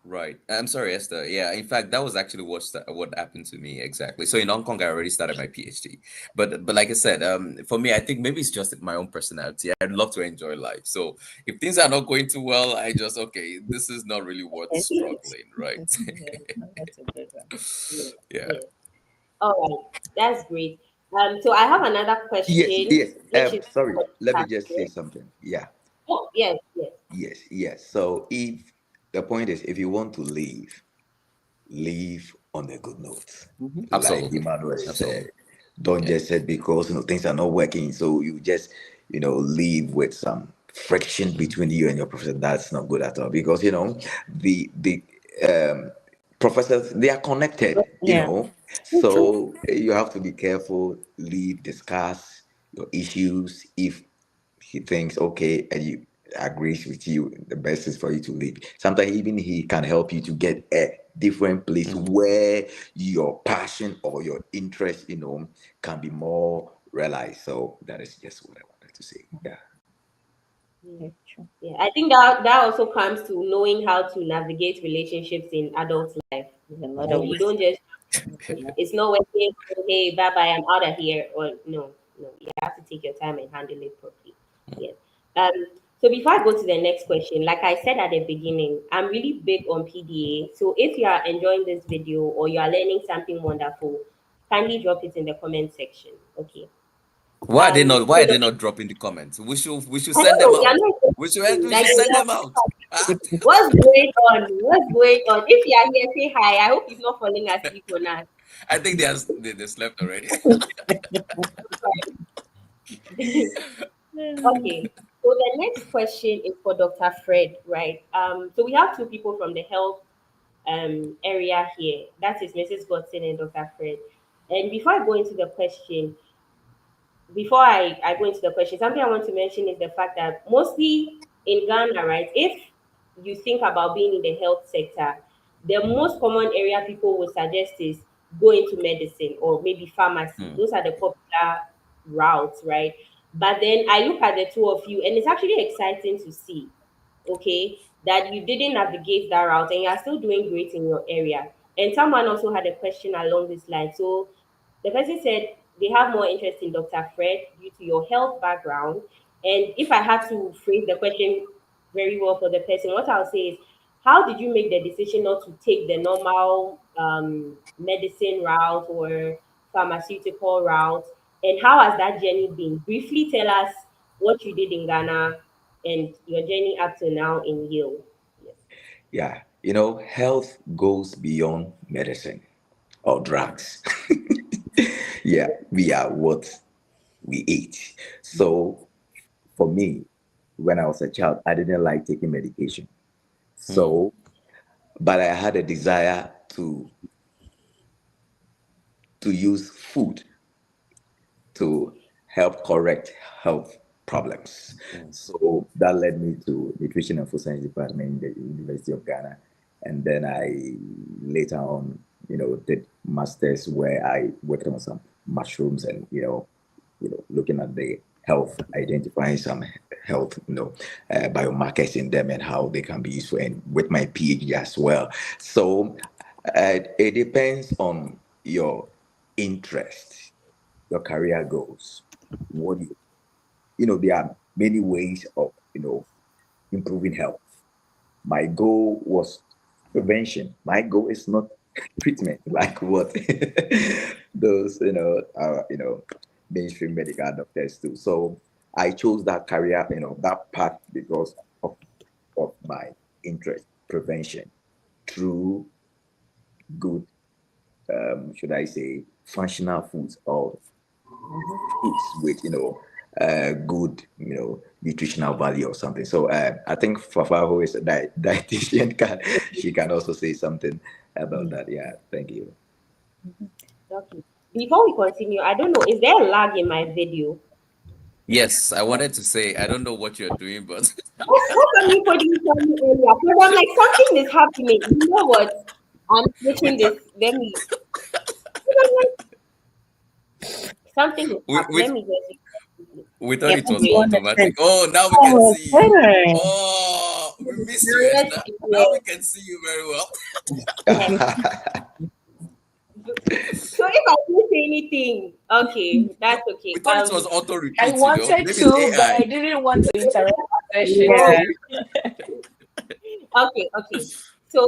right. I'm sorry, Esther. Yeah, in fact, that was actually what happened to me exactly. So in Hong Kong, I already started my PhD, but like I said, for me, I think maybe it's just my own personality. I'd love to enjoy life. So if things are not going too well, I just okay, this is not really worth struggling, right? Yeah, that's a good one. Yes, Yeah. yes. All right, that's great. So I have another Yes, question, yes. which is Sorry, let me just say something. Yeah, oh, yes, yes. yes, yes. So if the point is, if you want to leave on a good note, like Absolutely. Emmanuel Absolutely. said. Don't Yeah. just say because things are not working, so you just leave with some friction between you and your professor. That's not good at all because the professors, they are connected. Yeah. True. So you have to be careful. Leave, discuss your issues. If he thinks okay and you agrees with you, the best is for you to leave. Sometimes even he can help you to get a different place Mm. where your passion or your interest can be more realized. So that is just what I wanted to say. Yeah. Yeah. Yeah, true. Yeah, I think that also comes to knowing how to navigate relationships in adult life. There's a lot So of you don't just, yeah. it's not working, hey, bye bye, I'm out of here. Or no, no, you have to take your time and handle it properly. Yes. So before I go to the next question, like I said at the beginning, I'm really big on PDA. So if you are enjoying this video or you are learning something wonderful, kindly drop it in the comment section. Okay. Why are they not? Why So are the they not dropping the comments? We should I send don't them know, they are out. not We like should they send are. them out. Ah, What's going on? What's going on? If you are here, say hi. I hope he's not falling asleep on us. I think they slept already. Okay. So the next question is for Dr. Fred, right? So we have two people from the health area here. That is Mrs. Godson and Dr. Fred. And before I go into the question, before I go into the question, something I want to mention is the fact that mostly in Ghana, right, if you think about being in the health sector, the most common area people would suggest is go into medicine or maybe pharmacy. Mm, Those are the popular routes, right? But then I look at the two of you, and it's actually exciting to see, okay, that you didn't navigate that route and you are still doing great in your area. And someone also had a question along this line. So the person said they have more interest in Dr. Fred due to your health background. And if I had to phrase the question very well for the person, what I'll say is, how did you make the decision not to take the normal medicine route or pharmaceutical route? And how has that journey been? Briefly tell us what you did in Ghana and your journey up to now in Yale. Yes. Yeah, health goes beyond medicine or drugs. Yeah, we are what we eat. So for me, when I was a child, I didn't like taking medication. mm, So, but I had a desire to use food to help correct health problems. mm, So that led me to nutrition and food science department in the University of Ghana. And then I later on, did masters where I worked on some mushrooms and, looking at the health, identifying some health, biomarkers in them and how they can be useful, and with my PhD as well. So it depends on your interest, your career goals. What do there are many ways of, improving health. My goal was prevention. My goal is not treatment, like what those, mainstream medical doctors do. So I chose that career, that path because of my interest, prevention through good, should I say, functional foods or foods with good nutritional value or something. So I think Fafa, who is a dietitian, she can also say something about that. Yeah, thank you. Okay. Before we continue, I don't know, is there a lag in my video? yes, I wanted to say I don't know what you're doing, but How come you didn't tell me earlier? Because I'm like, something is happening. You know what? I'm we switching thought this. Let me. I'm like, something is we, happening. we, Let me just. we thought Yeah, it What do was you great. automatic. understand? Oh, now we can Oh, see you. better. Oh, we missed Now you, let's Esther. Now we can see you very well. yes. So if I didn't say anything, okay, that's okay. We thought it was auto I repeat, wanted Maybe it's to, but AI. I didn't want to interrupt the session. Yeah. Oh, okay. So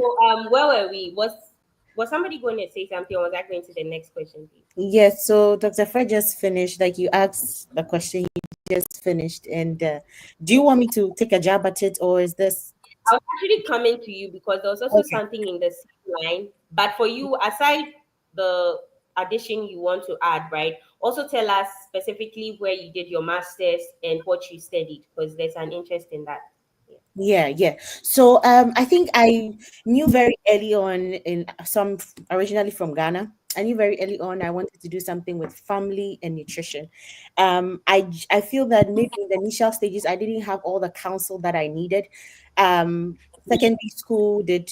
where were we? Was somebody going to say something, or was I going to the next question, please? Yes, so Dr. Fred just finished, like you asked the question, you just finished. And do you want me to take a jab at it, or is this I was actually coming to you because there was also okay? something in the same line. But for you, aside the addition you want to add, right? Also tell us specifically where you did your master's and what you studied, because there's an interest in that. Yeah. Yeah, yeah. So I think I knew very early on in some originally from Ghana. I knew very early on I wanted to do something with family and nutrition. I feel that maybe in the initial stages I didn't have all the counsel that I needed. Secondary school did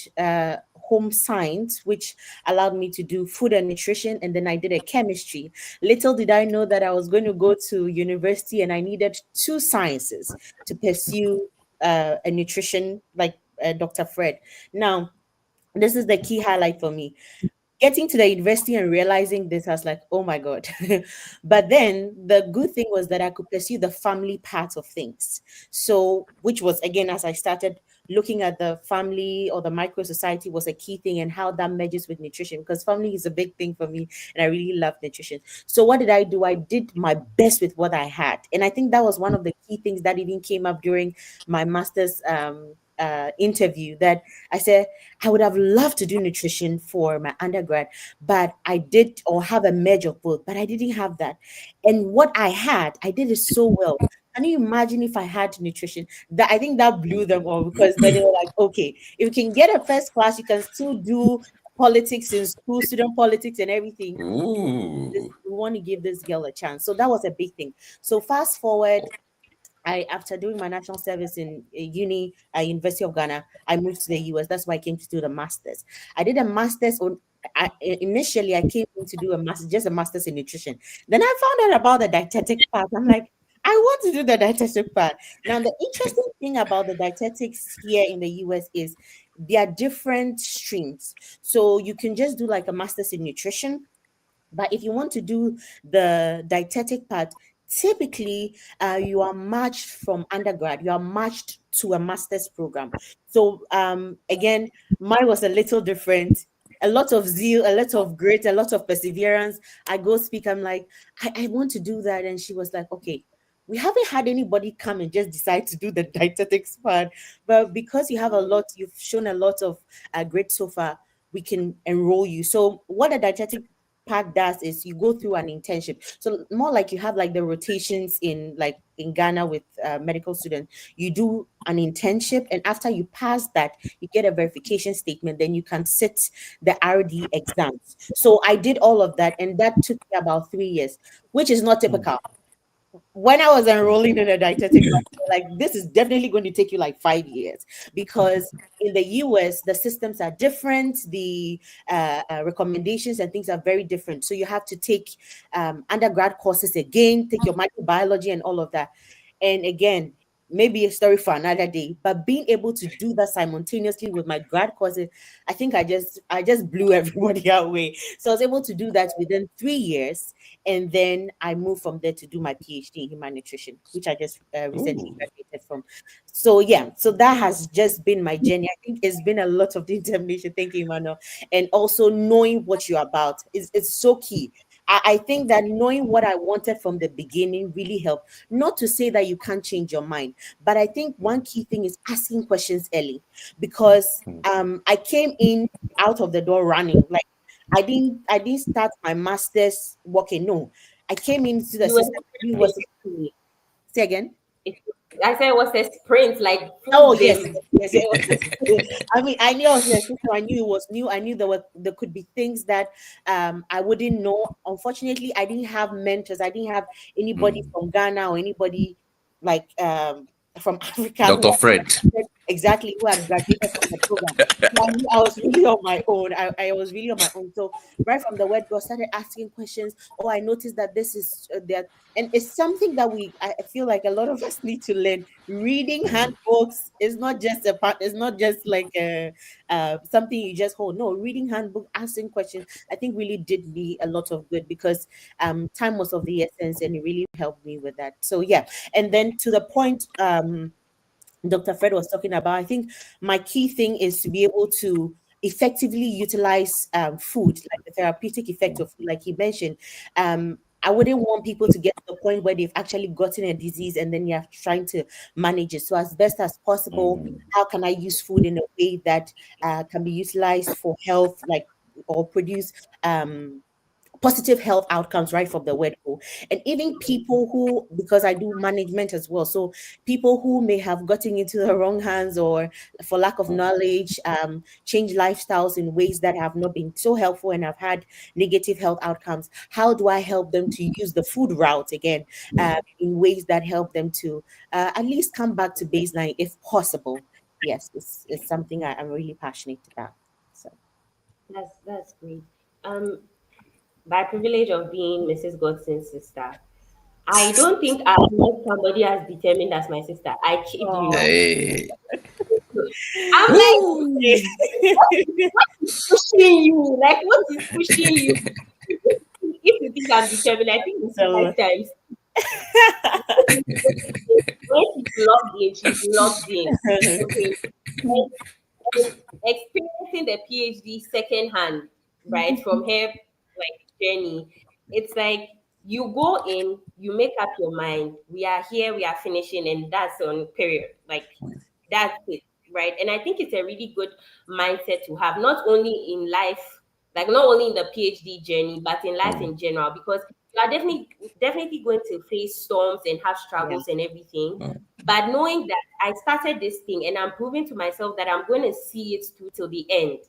home science, which allowed me to do food and nutrition, and then I did a chemistry. Little did I know that I was going to go to university and I needed two sciences to pursue a nutrition like Dr. Fred. Now, this is the key highlight for me. Getting to the university and realizing this, I was like, oh my God. But then the good thing was that I could pursue the family part of things. So, which was again, as I started looking at the family or the micro society, was a key thing and how that merges with nutrition, because family is a big thing for me and I really love nutrition. So, what did I do? I did my best with what I had. And I think that was one of the key things that even came up during my master's. interview that I said I would have loved to do nutrition for my undergrad, but I did or have a merge of both, but I didn't have that. And what I had, I did it so well. Can you imagine if I had nutrition? That I think that blew them off because then they were like, okay, if you can get a first class, you can still do politics in school, student politics and everything. Ooh. We want to give this girl a chance. So that was a big thing. So fast forward, I after doing my national service in uni, University of Ghana, I moved to the US. That's why I came to do the masters. I did a masters on. Initially, I came in to do a master, just a master's in nutrition. Then I found out about the dietetic part. I'm like, I want to do the dietetic part. Now, the interesting thing about the dietetics here in the US is there are different streams. So you can just do like a master's in nutrition, but if you want to do the dietetic part, typically you are matched from undergrad, you are matched to a master's program. So again, mine was a little different. A lot of zeal, a lot of grit, a lot of perseverance. I go speak, I'm like, I want to do that. And she was like, okay, we haven't had anybody come and just decide to do the dietetics part. But because you have a lot, you've shown a lot of grit so far, we can enroll you. So what a dietetic part does is you go through an internship. So more like you have like the rotations in like in Ghana with medical students. You do an internship, and after you pass that, you get a verification statement. Then you can sit the RD exams. So I did all of that, and that took me about 3 years, which is not typical. When I was enrolling in a dietetic, like this is definitely going to take you like 5 years because in the US the systems are different, the recommendations and things are very different. So you have to take undergrad courses again, take your microbiology and all of that. And again, maybe a story for another day. But being able to do that simultaneously with my grad courses, I think I just blew everybody away. So I was able to do that within 3 years, and then I moved from there to do my PhD in human nutrition, which I just recently Ooh. graduated from. So yeah, so that has just been my journey. I think it's been a lot of determination. Thank you, Emmanuel, and also knowing what you're about is it's so key. I think that knowing what I wanted from the beginning really helped. Not to say that you can't change your mind, but I think one key thing is asking questions early, because I came in out of the door running. Like I didn't start my master's working. No, I came into the You were system. I knew what. basically Say again. it, I said it was a sprint, like full Oh yes, gym. yes, it was. I mean, I knew I was there, so I knew it was new. I knew there could be things that I wouldn't know. Unfortunately, I didn't have mentors. I didn't have anybody Mm. from Ghana or anybody like from Africa who Dr. had Fred. exactly who had graduated from the program. So I was really on my own. I was really on my own. So right from the word go, started asking questions. Oh, I noticed that this is that, and it's something that I feel like a lot of us need to learn. Reading handbooks is not just a part. It's not just like a something you just hold. No, reading handbook, asking questions, I think really did me a lot of good because time was of the essence, and it really helped me with that. So yeah, and then to the point Dr. Fred was talking about, I think my key thing is to be able to effectively utilize food, like the therapeutic effect of food, like he mentioned. I wouldn't want people to get to the point where they've actually gotten a disease and then you're trying to manage it. So, as best as possible, how can I use food in a way that can be utilized for health, like or produce positive health outcomes right from the word go. And even people who, because I do management as well, so people who may have gotten into the wrong hands or for lack of knowledge change lifestyles in ways that have not been so helpful and have had negative health outcomes, how do I help them to use the food route again in ways that help them to at least come back to baseline if possible? Yes, it's something I'm really passionate about. So That's great. Um, by privilege of being Mrs. Godson's sister, I don't think I've met somebody as determined as my sister. I kid you not. Hey. I'm like, Woo. what is pushing you? Like, what is pushing you? If you think I'm determined, I think it's so 5 times. When she's logged in, she's logged in. Okay. And experiencing the PhD secondhand, right, from her like journey, it's like you go in, you make up your mind. We are here, we are finishing, and that's on period. Like that's it. right? And I think it's a really good mindset to have, not only in life, like not only in the PhD journey, but in life in general, because you are definitely going to face storms and have Yeah. struggles and everything. But knowing that I started this thing and I'm proving to myself that I'm going to see it through till the end,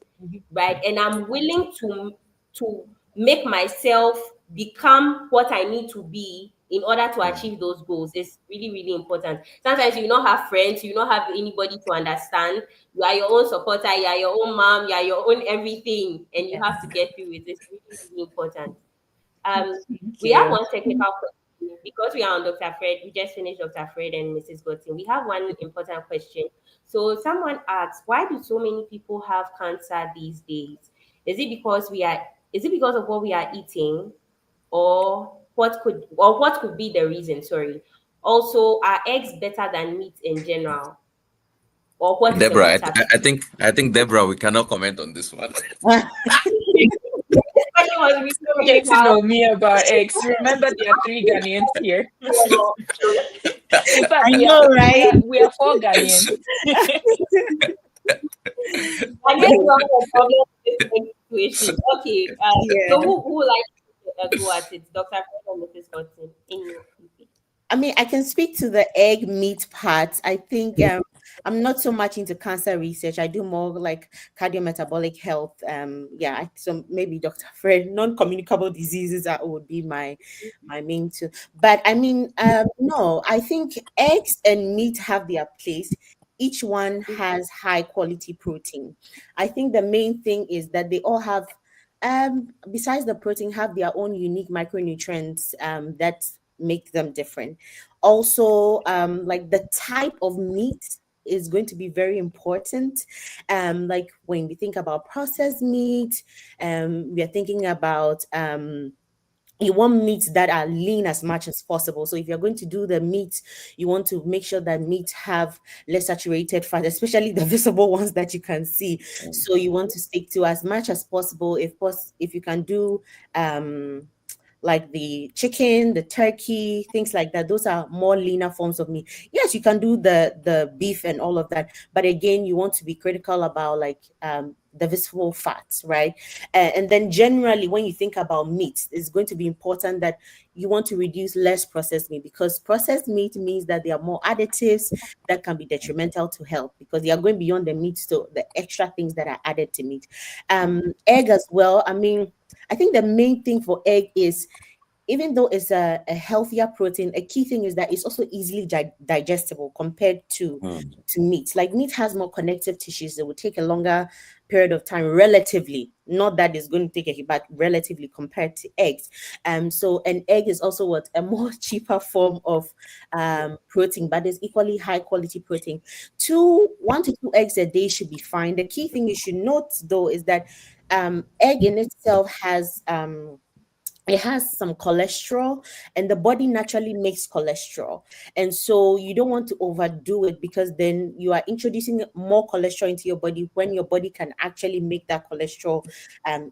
right? And I'm willing to make myself become what I need to be in order to achieve those goals is really, really important. Sometimes you not have friends, you not have anybody to understand. You are your own supporter, you are your own mom, you are your own everything, and you have to get through it. It's really, really important. Thank We have you. one technical question because we are on Dr. Fred. We just finished Dr. Fred and Mrs. Gottin. We have one important question. So someone asks, why do so many people have cancer these days? Is it because we are is it because of what we are eating, or what could be the reason? Sorry. Also, are eggs better than meat in general? Or what is the Deborah, matter? I think Deborah, we cannot comment on this one. This question was really Get to technical. know me about eggs. Remember, there are three Ghanaians here. In fact, I we are know, we right? are we are four Ghanaians. And then we have a problem with this situation. Okay, so Yeah. who would like to go at it? Dr. Fred or Mrs. Cotton? Any of you? I mean, I can speak to the egg meat part. I think I'm not so much into cancer research. I do more like cardiometabolic health. Yeah, so maybe Dr. Fred, non-communicable diseases that would be my main two. But I mean, no, I think eggs and meat have their place. Each one has high quality protein. I think the main thing is that they all have besides the protein, have their own unique micronutrients that make them different. Also, like the type of meat is going to be very important. Like when we think about processed meat, we are thinking about you want meats that are lean as much as possible. So if you're going to do the meat, you want to make sure that meat have less saturated fat, especially the visible ones that you can see. So you want to stick to as much as possible. If you can do like the chicken, the turkey, things like that. Those are more leaner forms of meat. Yes, you can do the beef and all of that, but again, you want to be critical about like the visceral fats, right? And then generally, when you think about meat, it's going to be important that you want to reduce less processed meat, because processed meat means that there are more additives that can be detrimental to health because they are going beyond the meat, so the extra things that are added to meat. Egg as well. I mean, I think the main thing for egg is, even though it's a healthier protein, a key thing is that it's also easily digestible compared to meat. Like meat has more connective tissues. It will take a longer period of time, relatively. Not that it's going to take a, but relatively compared to eggs. So an egg is also what a more cheaper form of protein, but it's equally high quality protein. 1 to 2 eggs a day should be fine. The key thing you should note though is that egg in itself has it has some cholesterol, and the body naturally makes cholesterol, and so you don't want to overdo it, because then you are introducing more cholesterol into your body when your body can actually make that cholesterol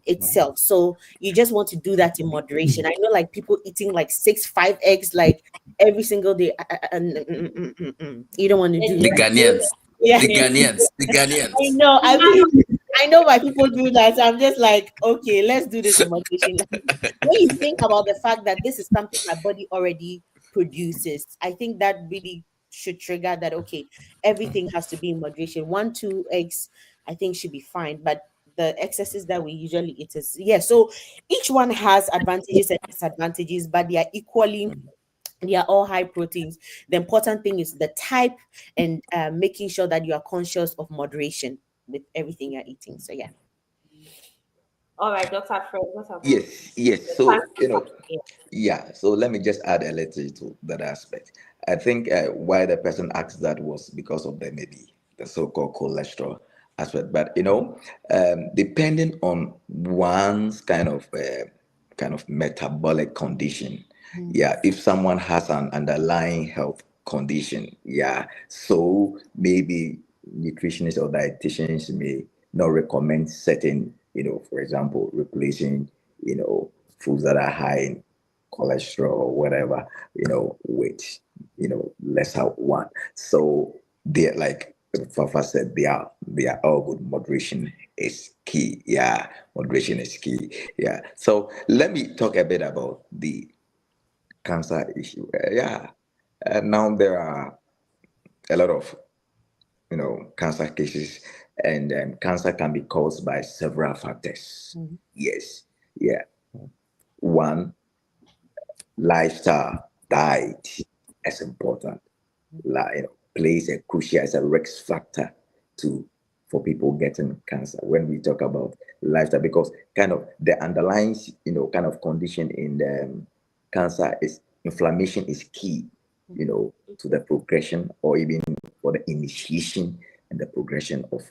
itself. So you just want to do that in moderation. I know, like, people eating like 6 5 eggs like every single day. You don't want to It's do The that. Ghanaians, Yeah. the Ghanaians, the I Ghanaians. know. I mean, I know why people do that. So I'm just like, okay, let's do this in moderation. Like, when you think about the fact that this is something my body already produces, I think that really should trigger that, okay, everything has to be in moderation. 1 2 eggs, I think, should be fine. But the excesses that we usually eat is, yeah. So each one has advantages and disadvantages, but they are all high proteins. The important thing is the type, and making sure that you are conscious of moderation with everything you're eating. So yeah. all right, Dr. Fred, what about Yes, yes. the So, cancer part? Yeah. yeah. So let me just add a little to that aspect. I think why the person asked that was because of the maybe the so-called cholesterol aspect. But depending on one's kind of metabolic condition, yeah. If someone has an underlying health condition, yeah. So maybe nutritionists or dietitians may not recommend certain, for example, replacing, foods that are high in cholesterol or whatever, with, lesser one. So they're like Fafa said they are all good. Moderation is key. Yeah, moderation is key. Yeah. So let me talk a bit about the cancer issue. Yeah. Now there are a lot of cancer cases, and cancer can be caused by several factors. Mhm. Yes. Yeah. One, lifestyle, diet is important. Plays a crucial as a risk factor to for people getting cancer when we talk about lifestyle, because kind of the underlying kind of condition in cancer is inflammation is key, to the progression, or even for the initiation and the progression of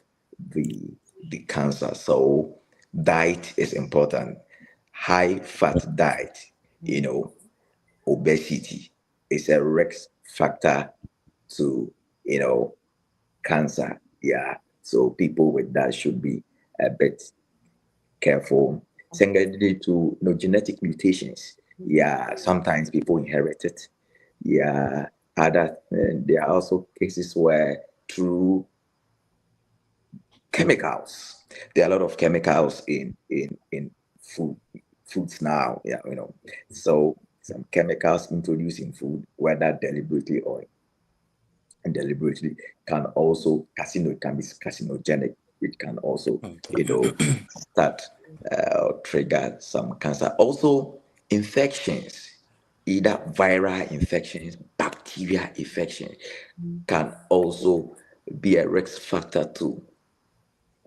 the the cancer. So diet is important. High fat diet, you know obesity is a risk factor to cancer. Yeah. So people with that should be a bit careful. Secondly, to genetic mutations. Yeah, sometimes people inherit it. Yeah. There are also cases where through chemicals, there are a lot of chemicals in food foods now. Yeah, so some chemicals introduced in food, whether deliberately or and deliberately, can be carcinogenic, which can also start or trigger some cancer. Also, infections, either viral infections, bacteria infections, can also be a risk factor to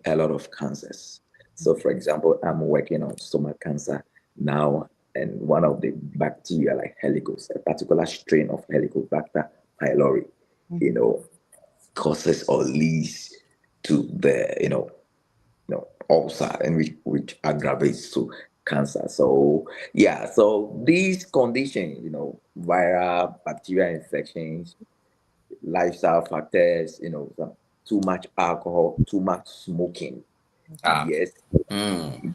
a lot of cancers. So, for example, I'm working on stomach cancer now, and one of the bacteria, like Helicobacter, a particular strain of Helicobacter pylori, you know, causes or leads to the ulcer, and which aggravates to cancer. So yeah, so these conditions, viral bacterial infections, lifestyle factors, too much alcohol, too much smoking. Ah. Yes, Mm.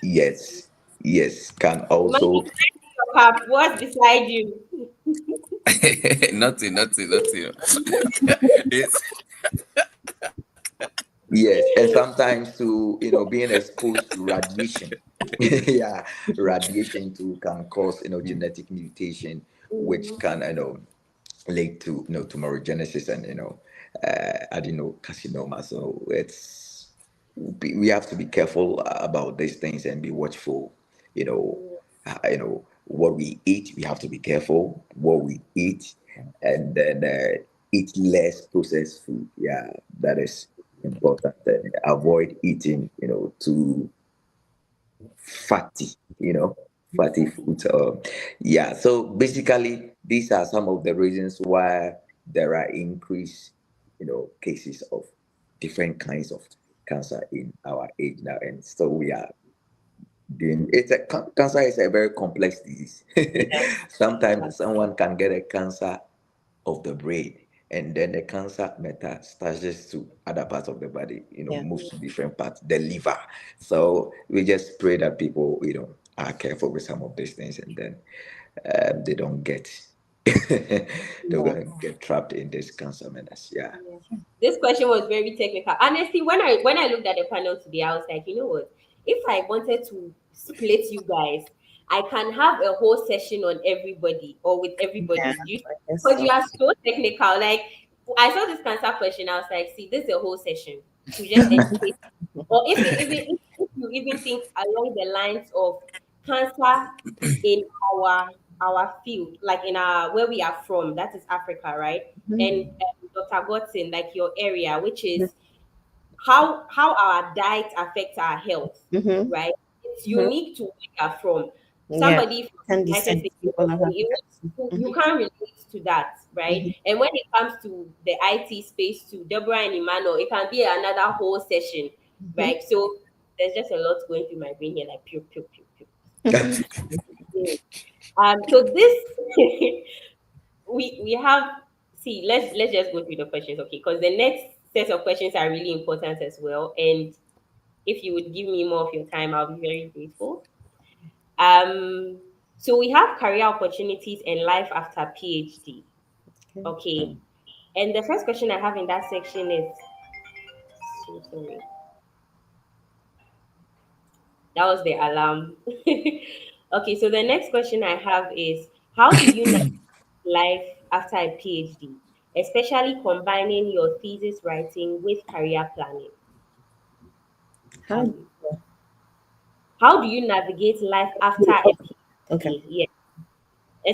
yes, yes, can Imagine also. your cup. What's beside you? Nothing. It's Yes, and sometimes to being exposed to radiation. Yeah, radiation too can cause genetic mutation, which can lead to tumorigenesis and adenocarcinoma. So we have to be careful about these things and be watchful. What we eat, we have to be careful what we eat, and then eat less processed food. Yeah, that is important. And avoid eating too fatty, fatty foods. Yeah. So basically, these are some of the reasons why there are increased, cases of different kinds of cancer in our age now, and so we are doing. Cancer is a very complex disease. Sometimes someone can get a cancer of the brain, and then the cancer metastasis to other parts of the body, Yeah. moves to different parts, the liver. So we just pray that people, are careful with some of these things, and then they don't get they Yeah. don't get trapped in this cancer menace. Yeah. Yeah. This question was very technical. Honestly, when I looked at the panel today, I was like, you know what? If I wanted to split you guys, I can have a whole session on everybody or with Yeah. everybody. I guess Because so. you are so technical. Like I saw this cancer question, I was like, see, this is a whole session to just educate. Or if you even think along the lines of cancer in our field, like in our where we are from, that is Africa, right? And Dr. Godson, like your area, which is how our diet affects our health, Mm-hmm. right? It's Mm-hmm. unique to where you are from. Yeah. Somebody from Can the United descend States, people of you, Africa. you Mm-hmm. can't relate to that, right? Mm-hmm. And when it comes to the IT space, to Deborah and Emmanuel, it can be another whole session, Mm-hmm. right? So there's just a lot going through my brain here, like pew pew pew pew. So this we have see let's just go through the questions, okay, because the next set of questions are really important as well, and if you would give me more of your time, I'll be very grateful. So we have career opportunities and life after PhD. Okay. Okay, And the first question I have in that section is, so sorry, that was the alarm. Okay, so the next question I have is, how do you navigate life after a PhD, especially combining your thesis writing with career planning? How? Um, how do you navigate life after a Okay. PhD? Yeah.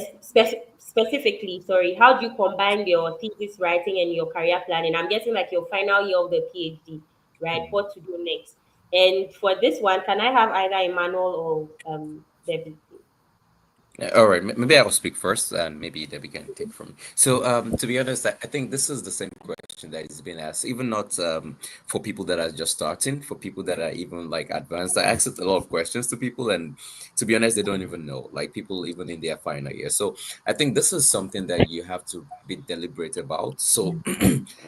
Specifically, sorry, how do you combine your thesis writing and your career planning? I'm getting like your final year of the PhD, right? What to do next? And for this one, can I have either Emmanuel or Debbie? All right, maybe I will speak first, and maybe Debbie can take from me. So, to be honest, I think this is the same question that is being asked, even not for people that are just starting, for people that are even like advanced. I asked a lot of questions to people, and to be honest, they don't even know. Like people even in their final year. So, I think this is something that you have to be deliberate about. So,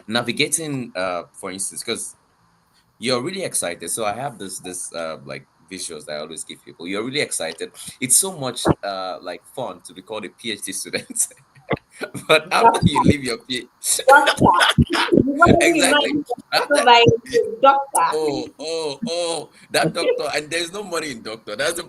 navigating, for instance, because you're really excited. So I have this like visuals that I always give people. You're really excited. It's so much like fun to be called a PhD student. But after you Doctor, leave your PhD, doctor. You want to exactly. imagine After so by doctor. that doctor, and there's no money in doctor. That's the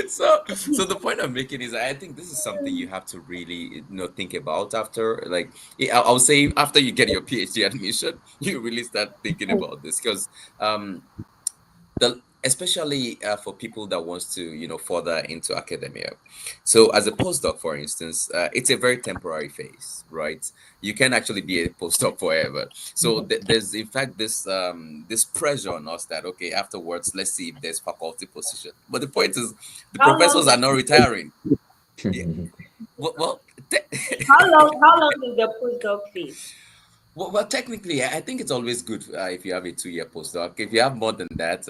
so the point I'm making is I think this is something you have to really think about after like I'll say after you get your PhD admission, you really start thinking about this because the especially for people that wants to further into academia. So as a postdoc, for instance, it's a very temporary phase, right? You can actually be a postdoc forever. So there's in fact this pressure on us that okay, afterwards let's see if there's faculty position, but the point is the How long? professors are not retiring. Yeah, well, How long is the postdoc phase? well, technically, I think it's always good if you have a 2 year postdoc. If you have more than that,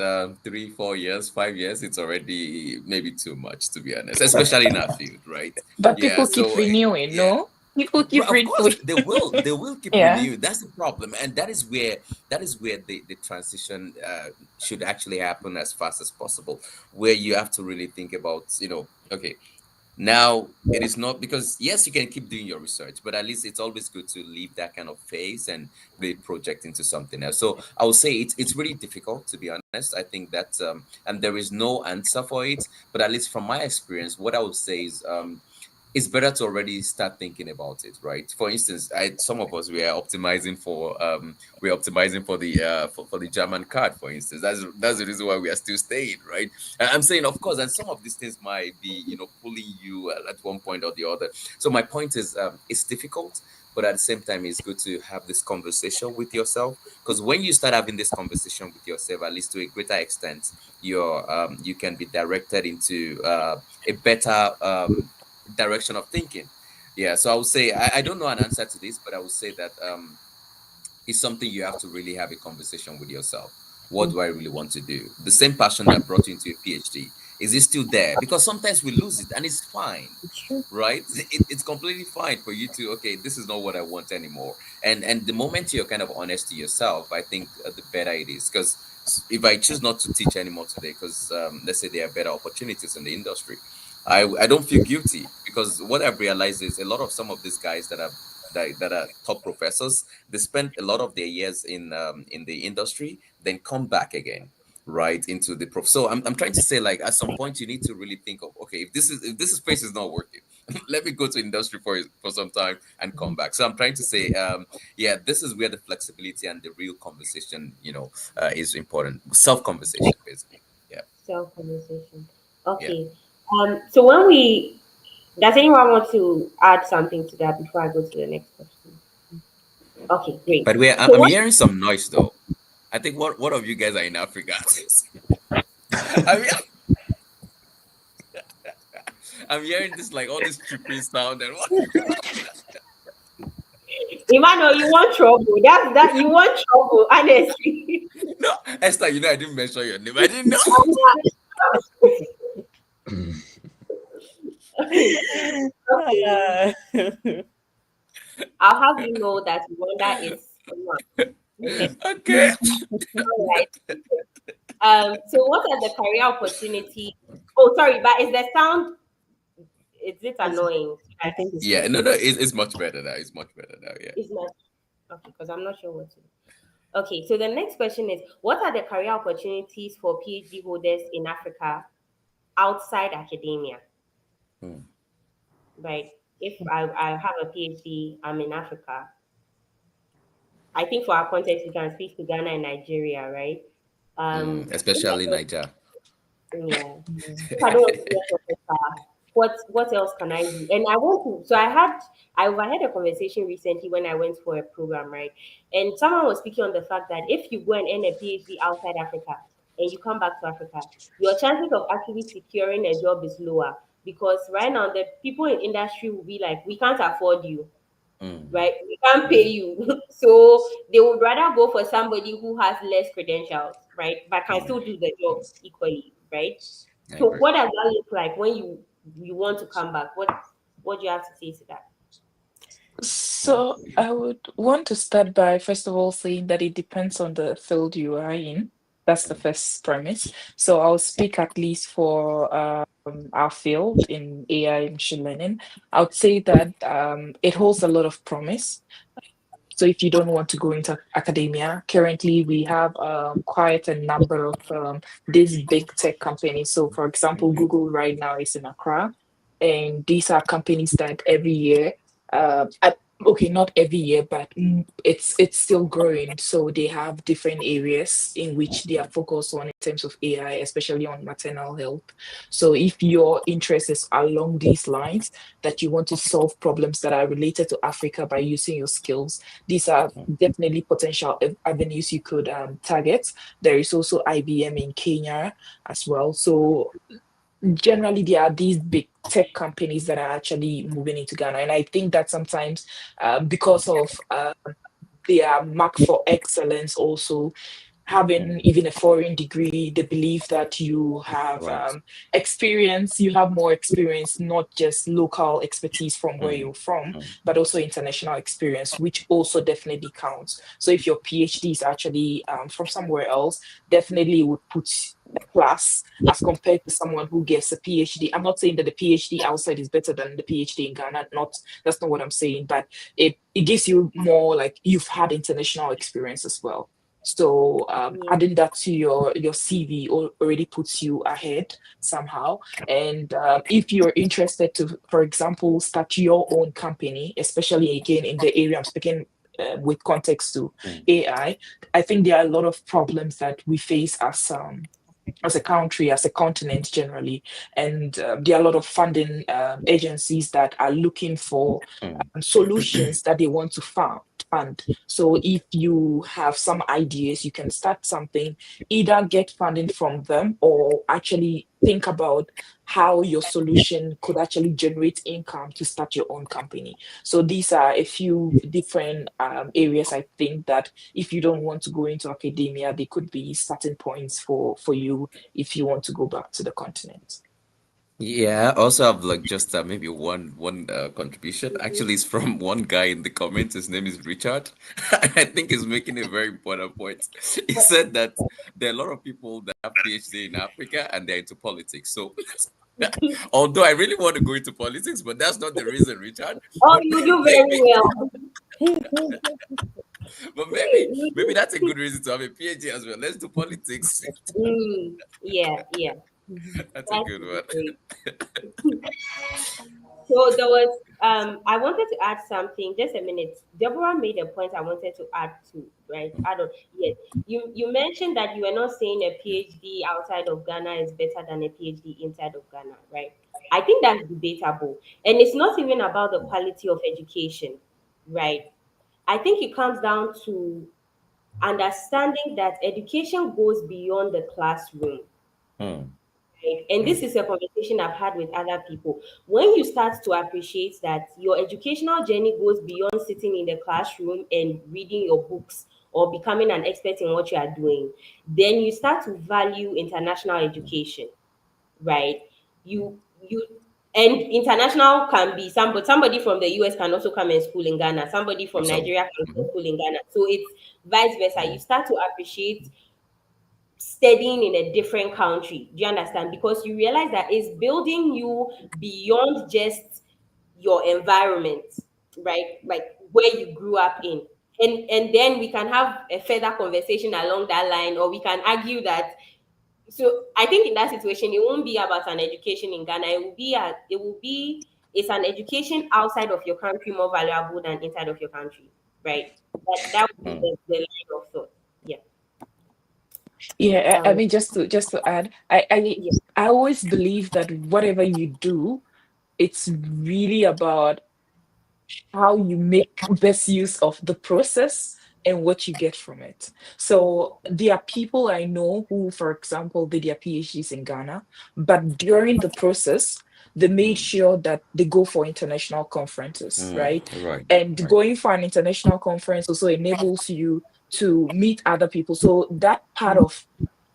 3, 4 years, 5 years, it's already maybe too much, to be honest, especially in our field, right? But Yeah. people keep So, renewing, yeah. no? People keep Of course, renewing. they will keep Yeah. renewing. That's the problem, and that is where the transition should actually happen as fast as possible, where you have to really think about, okay, now, it is not because yes, you can keep doing your research, but at least it's always good to leave that kind of phase and really project into something else. So I would say it's really difficult to be honest. I think that and there is no answer for it, but at least from my experience, what I would say is it's better to already start thinking about it, right? For instance, some of us we're optimizing for the for the German card, for instance. That's the reason why we are still staying, right? And I'm saying, of course, and some of these things might be pulling you at one point or the other. So my point is, it's difficult, but at the same time, it's good to have this conversation with yourself because when you start having this conversation with yourself, at least to a greater extent, you can be directed into a better direction of thinking. Yeah, so I would say I don't know an answer to this, but I would say that it's something you have to really have a conversation with yourself. What do I really want to do? The same passion that brought you into a PhD, is it still there? Because sometimes we lose it and it's fine, right? It's completely fine for you to okay, this is not what I want anymore. And the moment you're kind of honest to yourself, I think the better it is. Because if I choose not to teach anymore today, because let's say there are better opportunities in the industry, I don't feel guilty because what I've realized is a lot of some of these guys that are top professors, they spend a lot of their years in the industry, then come back again right into the prof. So I'm trying to say like at some point you need to really think of okay, if this space is not working, let me go to industry for some time and come back. So I'm trying to say yeah, this is where the flexibility and the real conversation is important. Self conversation basically. Yeah. Self conversation. Yeah. Okay. So when we does anyone want to add something to that before I go to the next question? Okay, great. By the way, So I'm what hearing some noise though. I think one of you guys are in Africa. I mean, I'm hearing this like all this tripping sound and what? Emmanuel, you want trouble. That's that you want trouble, honestly. No, Esther, I didn't mention your name. I didn't know. Okay. I'll have you know that Rwanda is one. Okay. All right. So what are the career opportunities? Oh, sorry, but is the sound is it annoying? I think it's Yeah, good. no, no, it's much better now. It's much better now. Yeah. Is not okay because I'm not sure what to do. Okay, so the next question is, what are the career opportunities for PhD holders in Africa outside academia? Hmm. Right. If I have a PhD, I'm in Africa. I think for our context, we can speak to Ghana and Nigeria, right? Especially Niger. Yeah. If I don't want to be a professor, what else can I do? And I want to. So I overheard a conversation recently when I went for a program, right? And someone was speaking on the fact that if you go and earn a PhD outside Africa and you come back to Africa, your chances of actually securing a job is lower because right now the people in industry will be like, we can't afford you, Mm, right? We can't pay you. So they would rather go for somebody who has less credentials, right? But can still do the job equally, right? I So agree. what does that look like when you want to come back? What do you have to say to that? So I would want to start by first of all saying that it depends on the field you are in. That's the first premise. So I'll speak at least for our field in AI machine learning. I would say that it holds a lot of promise. So if you don't want to go into academia, currently we have quite a number of these big tech companies. So for example, Google right now is in Accra, and these are companies that every year, okay, not every year, but it's still growing. So they have different areas in which they are focused on in terms of AI, especially on maternal health. So if your interest is along these lines, that you want to solve problems that are related to Africa by using your skills, these are definitely potential avenues you could target. There is also IBM in Kenya as well. So generally, there are these big tech companies that are actually moving into Ghana. And I think that sometimes because of their mark for excellence also having even a foreign degree, they believe that you have Right. experience, you have more experience, not just local expertise from where Mm, you're from, mm, but also international experience, which also definitely counts. So if your PhD is actually from somewhere else, definitely would put a plus as compared to someone who gets a PhD. I'm not saying that the PhD outside is better than the PhD in Ghana. Not That's not what I'm saying, but it gives you more like you've had international experience as well. So Yeah. adding that to your CV already puts you ahead somehow. And if you're interested to, for example, start your own company, especially again in the area I'm speaking with context to mm, AI, I think there are a lot of problems that we face as a country, as a continent generally. And there are a lot of funding agencies that are looking for mm. solutions that they want to fund. So if you have some ideas, you can start something, either get funding from them or actually think about how your solution could actually generate income to start your own company. So these are a few different areas I think that if you don't want to go into academia, they could be starting points for you if you want to go back to the continent. Yeah, I also have like just maybe one contribution. Actually, it's from one guy in the comments. His name is Richard. I think he's making a very important point. He said that there are a lot of people that have PhD in Africa and they're into politics. So, although I really want to go into politics, but that's not the reason, Richard. Oh, But you do very maybe, well. but You maybe do. that's a good reason to have a PhD as well. Let's do politics. Yeah, yeah. That's a That's good really one. great. So there was I wanted to add something. Just a minute. Deborah made a point I wanted to add to, right? Add on. Yes. You mentioned that you were not saying a PhD outside of Ghana is better than a PhD inside of Ghana, right? I think that's debatable. And it's not even about the quality of education, right? I think it comes down to understanding that education goes beyond the classroom. Hmm, Right? And this is a conversation I've had with other people. When you start to appreciate that your educational journey goes beyond sitting in the classroom and reading your books or becoming an expert in what you are doing, then you start to value international education, right? You and international can be somebody from the US can also come and school in Ghana. Somebody from absolutely. Nigeria can come Mhm. school in Ghana. So it's vice versa. You start to appreciate studying in a different country. Do you understand? Because you realize that it's building you beyond just your environment, right? Like where you grew up in. And then we can have a further conversation along that line, or we can argue that. So I think in that situation, it won't be about an education in Ghana. It's an education outside of your country more valuable than inside of your country, right? That would be Mm. the line of thought. Yeah. Yeah, I Um. mean, just to add, I Yeah. I always believe that whatever you do, it's really about how you make best use of the process and what you get from it. So there are people I know who, for example, did their PhDs in Ghana, but during the process, they made sure that they go for international conferences, Mm. right? Right. And Right. going for an international conference also enables you to meet other people. So that part of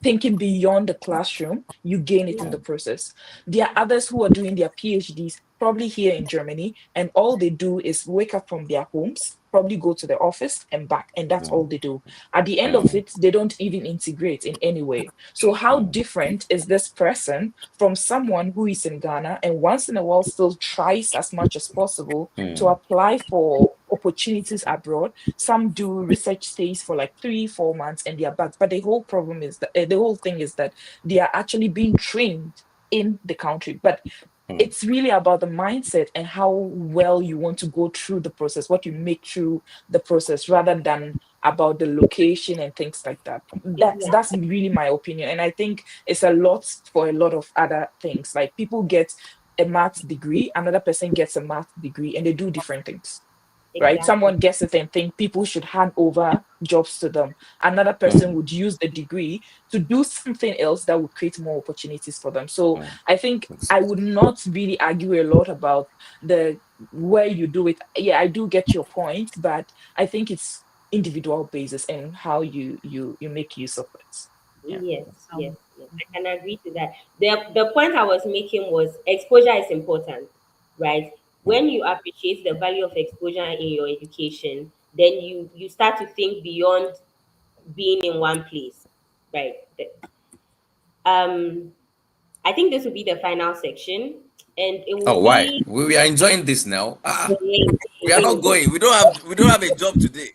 thinking beyond the classroom, you gain it in the process. There are others who are doing their PhDs probably here in Germany, and all they do is wake up from their homes, probably go to the office and back, and that's all they do. At the end of Mm. it, they don't even integrate in any way. So, how Mm. different is this person from someone who is in Ghana and once in a while still tries as much as possible to Mm. apply for opportunities abroad? Some do research stays for like 3 4 months and they are back, but the whole problem is that the whole thing is that they are actually being trained in the country, but Mm. it's really about the mindset and how well you want to go through the process, what you make through the process, rather than about the location and things like that. That's Exactly. really my opinion, and I think it's a lot for a lot of other things. Like people get a math degree, another person gets a math degree, and they do different things, right? Exactly. Someone gets it and think people should hand over jobs to them. Another person Mm. would use the degree to do something else that would create more opportunities for them. So Mm. I think It's- I would not really argue a lot about the where you do it. Yeah, I do get your point, but I think it's individual basis and how you make use of it. Yeah. Yes, Um, yes, yes. I can agree to that. The point I was making was exposure is important, right? mm. When you appreciate the value of exposure in your education, then you start to think beyond being in one place, right? Um, I think this will be the final section, and it will Oh, why? be We are enjoying this now. the link. We are not going. We don't have a job today.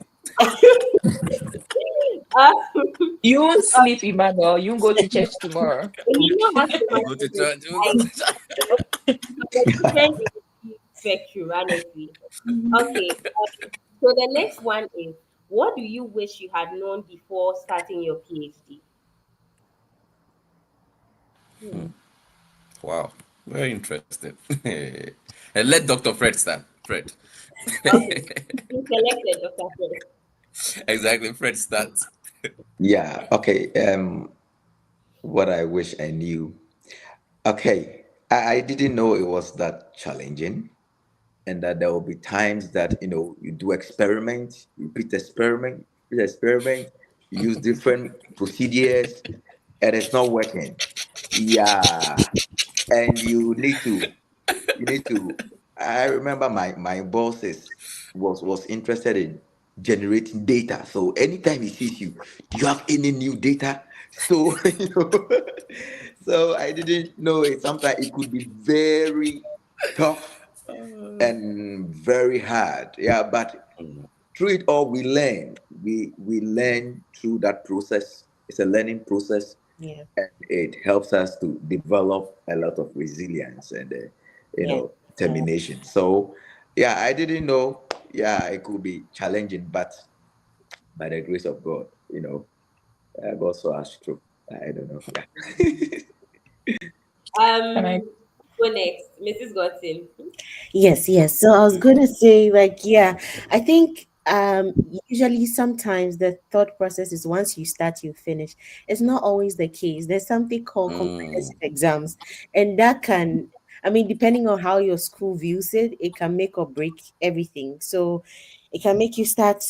Uh, You won't sleep, Emmanuel. You won't go to church tomorrow. you know how so We much go to is church. We go like to church. the difference is spectrum, honestly. Okay. So the next one is, what do you wish you had known before starting your PhD? Wow. Very interesting. And let Dr. Fred start. Fred. Okay. You selected Dr. Fred. Exactly. Fred starts. Yeah. Okay. What I wish I knew. Okay. I didn't know it was that challenging, and that there will be times that you do experiment, repeat experiment, you use different procedures, and it's not working. Yeah, and you need to. I remember my bosses was interested in generating data. So anytime he sees you, do you have any new data? So so I didn't know it. Sometimes it could be very tough and very hard. Yeah, but Mm. through it all, we learn. We learn through that process. It's a learning process, yeah, and it helps us to develop a lot of resilience and yeah, yeah. determination. So, yeah, I didn't know. Yeah, it could be challenging, but by the grace of God, God saw us through. I don't know. Yeah. And I Go next, Mrs. Godson. Yes, yes. So I was gonna say, like, yeah, I think usually sometimes the thought process is once you start, you finish. It's not always the case. There's something called Mm. comprehensive exams, and that can, I mean, depending on how your school views it, it can make or break everything. So it can make you start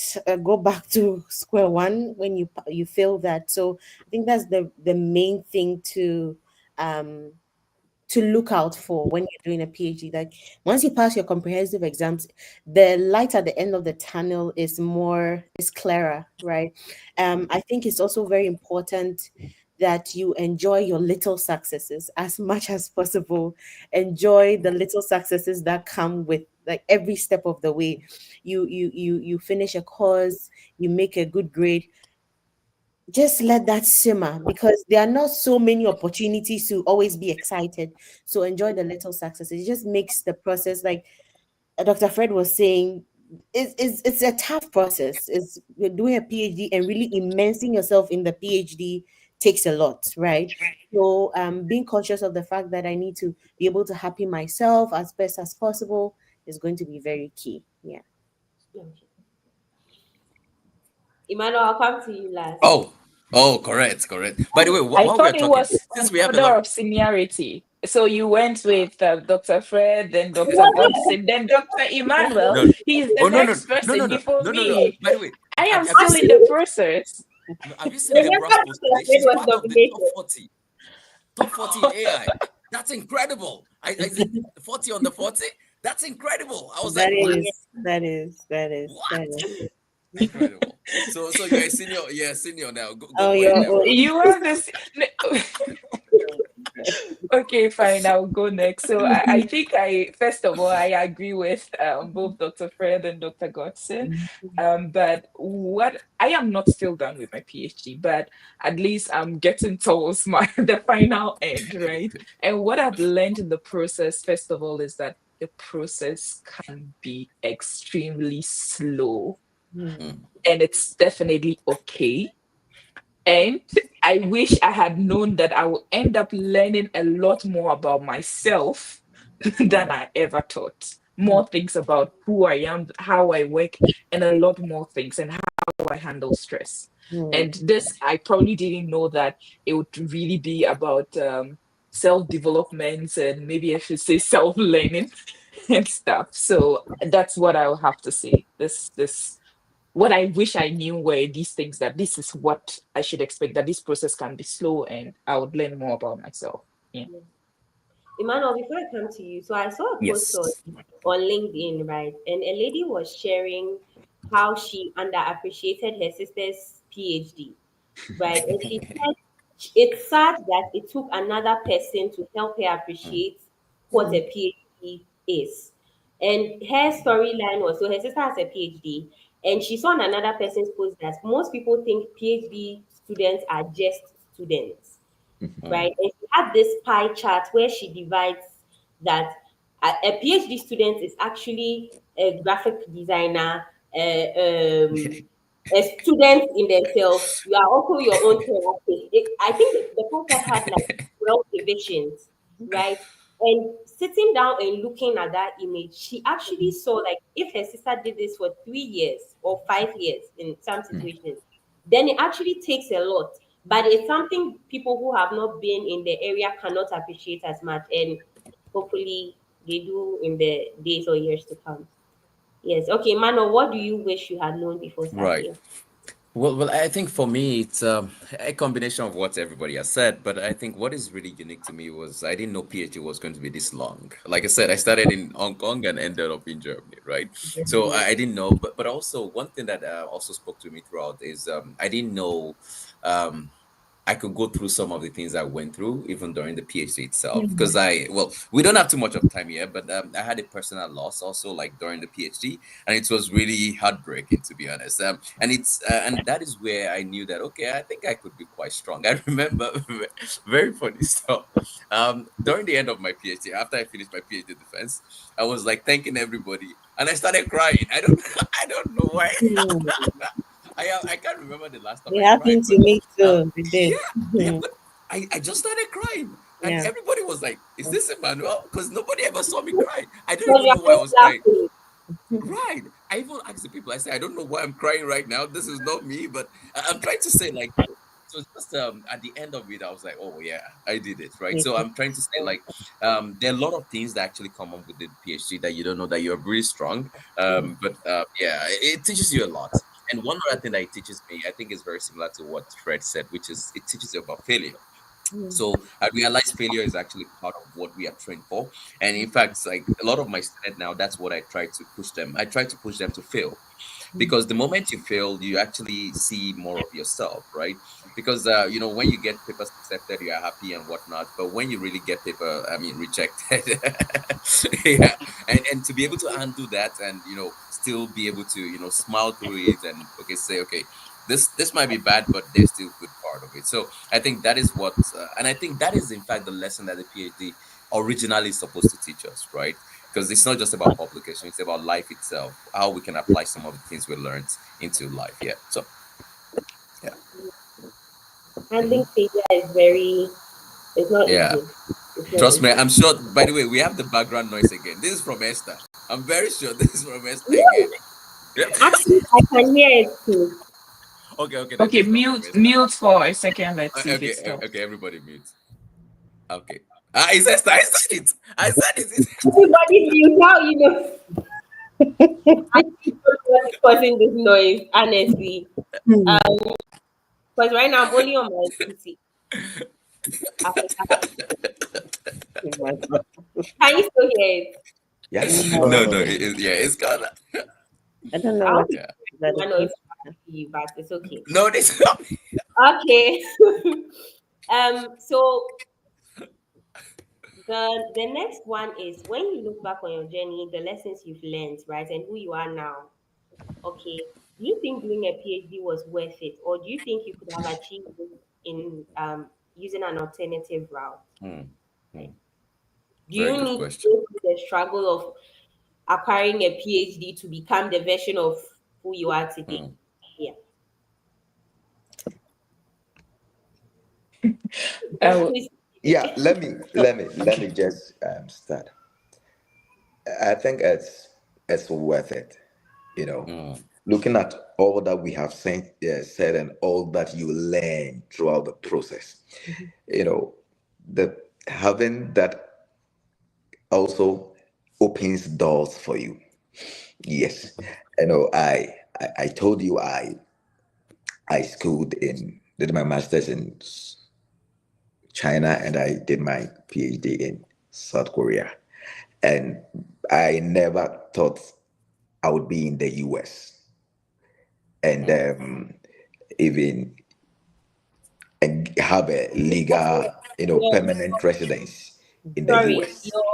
go back to square one when you feel that. So I think that's the main thing um to look out for when you're doing a PhD. Like once you pass your comprehensive exams, the light at the end of the tunnel is clearer, right? I think it's also very important that you enjoy your little successes as much as possible. Enjoy the little successes that come with like every step of the way. You finish a course, you make a good grade, just let that simmer because there are not so many opportunities to always be excited. So enjoy the little successes. It just makes the process like Dr. Fred was saying, it's a tough process. It's you're doing a PhD and really immersing yourself in the PhD takes a lot, right? So being conscious of the fact that I need to be able to happy myself as best as possible is going to be very key. Yeah. Okay. Emmanuel, I'll come to you last. Oh, oh, correct, correct. By the way, I while we are thought it talking, was since on we have a order lot, of seniority. So you went with Dr. Fred, then Dr. What? Godson, then Dr. Emmanuel. no, He's the oh no, no, next no, person no, no, before no, no, no. me. By the way, I am have you still seen? in the process. No, have you seen Remember Deborah's post Dr. today? Fred She's was part of the top nominated. 40, top 40 in AI. That's incredible. Is it 40 on the 40? That's incredible. I was like, That what? is, that is, that is, What? that is. Incredible. So you're a senior now. Go Oh, for it, you're Deborah. You have this. Okay, fine. I'll go next. So I think first of all, I agree with both Dr. Fred and Dr. Godson. But what I am not still done with my PhD, but at least I'm getting towards my the final end, right? And what I've learned in the process, first of all, is that the process can be extremely slow, Mm, Mm, and it's definitely okay. And I wish I had known that I would end up learning a lot more about myself than mm, I ever thought. More things about who I am, how I work, and a lot more things, and how I handle stress. mm, And this, I probably didn't know that it would really be about self development and maybe I should say self learning and stuff. So that's what I'll have to say. This what I wish I knew were these things that this is what I should expect, that this process can be slow and I would learn more about myself. Yeah. Emmanuel, before I come to you, so I saw a post yes. on LinkedIn, right? And a lady was sharing how she underappreciated her sister's PhD, right? And she said it's sad that it took another person to help her Mm, appreciate what a mm, PhD is. And her storyline was so her sister has a PhD, and she saw on another person's post that most people think PhD students are just students, mm, right? And she had this pie chart where she divides that a PhD student is actually a graphic designer, a student in themselves. You are also your own therapist. I think the pie chart had like 12 divisions, right? And sitting down and looking at that image, she actually saw like if her sister did this for 3 years or 5 years in some mm. situations, then it actually takes a lot. But it's something people who have not been in the area cannot appreciate as much, and hopefully they do in the days or years to come. Yes. Okay, Mano, what do you wish you had known before Right. starting? Well, I think for me it's a combination of what everybody has said, but I think what is really unique to me was I didn't know PhD was going to be this long. Like I said, I started in Hong Kong and ended up in Germany, right? So I didn't know, but also one thing that also spoke to me throughout is I didn't know um, I could go through some of the things I went through even during the PhD itself. Because we don't have too much of time here, but I had a personal loss also like during the PhD, and it was really heartbreaking to be honest. And that is where I knew that okay, I think I could be quite strong. I remember very funny stuff. During the end of my PhD, after I finished my PhD defense, I was like thanking everybody, and I started crying. I don't I don't know why. mm. I can't remember the last time It I cried, happened to but me uh, too. It yeah, did. yeah, Mhm. but I just started crying, and Yeah. everybody was like, "Is this Emmanuel?" Because nobody ever saw me cry. I don't Because even you're know why I just was crying. laughing. Right. I even asked the people. I said, "I don't know why I'm crying right now. This is not me." But I'm trying to say like. So just at the end of it, I was like, "Oh yeah, I did it right." So I'm trying to say like, there are a lot of things that actually come up with the PhD that you don't know that you're really strong. But yeah, it teaches you a lot. And one other thing that it teaches me, I think, is very similar to what Fred said, which is it teaches you about failure. So I realized failure is actually part of what we are trained for. And in fact, it's like a lot of my students now, that's what I try to push them. I try to push them to fail. because the moment you fail, you actually see more of yourself, right? Because when you get papers accepted, you are happy and whatnot, but when you really get rejected, yeah, and to be able to undo that and still be able to smile through it and okay, say okay, this might be bad, but there's still good part of it. So I think that is what, and I think that is in fact the lesson that the PhD originally is supposed to teach us, right? Because it's not just about publication; it's about life itself, how we can apply some of the things we learned into life. Yeah. So yeah. Handling Hmm. failure is very, it's not Yeah. easy. It's not Trust me, easy. I'm sure. By the way, we have the background noise again. This is from Esther. I'm very sure this is from Esther again. Woo! Actually, I can hear it too. Okay, then Okay, it's not from mute Esther. mute for a second. Let's see if it stops. Okay, everybody mute. Okay. It's Esther. I said it. I said it. Everybody mute out, I think what is causing this noise, honestly. Hmm. Because right now I'm only on my PC. Africa. Can you still hear it? Yes. No. No, Yeah, it's gone. I don't know I what want is Yeah. that. to know if I can hear you, but it's okay. No, this. Okay. So the next one is when you look back on your journey, the lessons you've learned, right, and who you are now. Okay. Do you think doing a PhD was worth it, or do you think you could have achieved it in using an alternative route? Hmm, Right? hmm. Do Very you good need to question. go through the struggle of acquiring a PhD to become the version of who you are today? Hmm, Yeah. Uh, Please. Yeah. Let me just start. I think it's worth it. You know, hmm, looking at all that we have said and all that you learn throughout the process. You know, the having that also opens doors for you. Yes. I told you I schooled in did my master's in China and I did my PhD in South Korea. And I never thought I would be in the US and hmm, even have a legal, Your, permanent residence in the sorry, US. your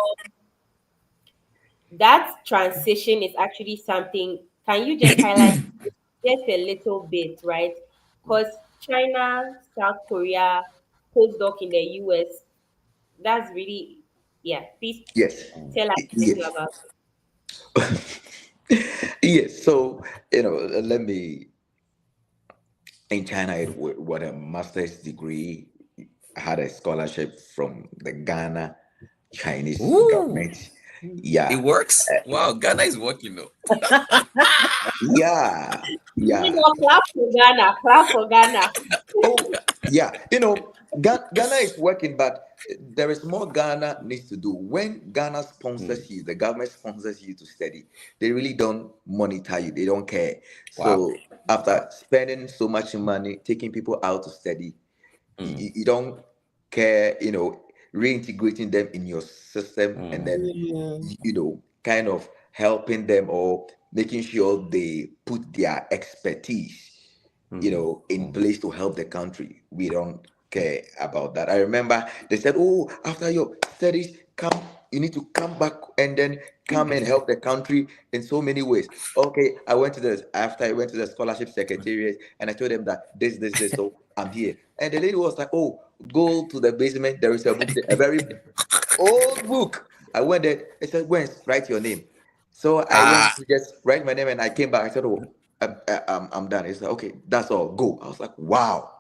that transition is actually something. Can you just highlight just a little bit, right? Because China, South Korea, postdoc in the US, that's really, yeah. Please Yes. hmm, tell us more Yes. about Yes. So, let me in China, what a master's degree. I had a scholarship from the Ghana Chinese Ooh, government. it Yeah, works. Wow, Ghana is working though. yeah, it. yeah. Clap for Ghana, clap for Ghana. Oh, yeah. Ghana is working, but there is more Ghana needs to do. When Ghana Hmm. sponsors you, the government sponsors you to study, they really don't monitor you. They don't care. Wow. So after spending so much money, taking people out to study, Hmm, you don't care, reintegrating them in your system and hmm, then, Mm. kind of helping them or making sure they put their expertise, hmm, in hmm, place to help the country. We don't care about that. I remember they said, oh, after your studies, you need to come back and then come and help the country in so many ways. Okay, after I went to the scholarship secretariat and I told them that this, so I'm here. And the lady was like, oh, go to the basement. There is a book there, a very old book. I went there. I said, Wens, write your name. So I went ah, to just write my name and I came back. I said, oh, I'm done. He said, okay, that's all. Go. I was like, wow.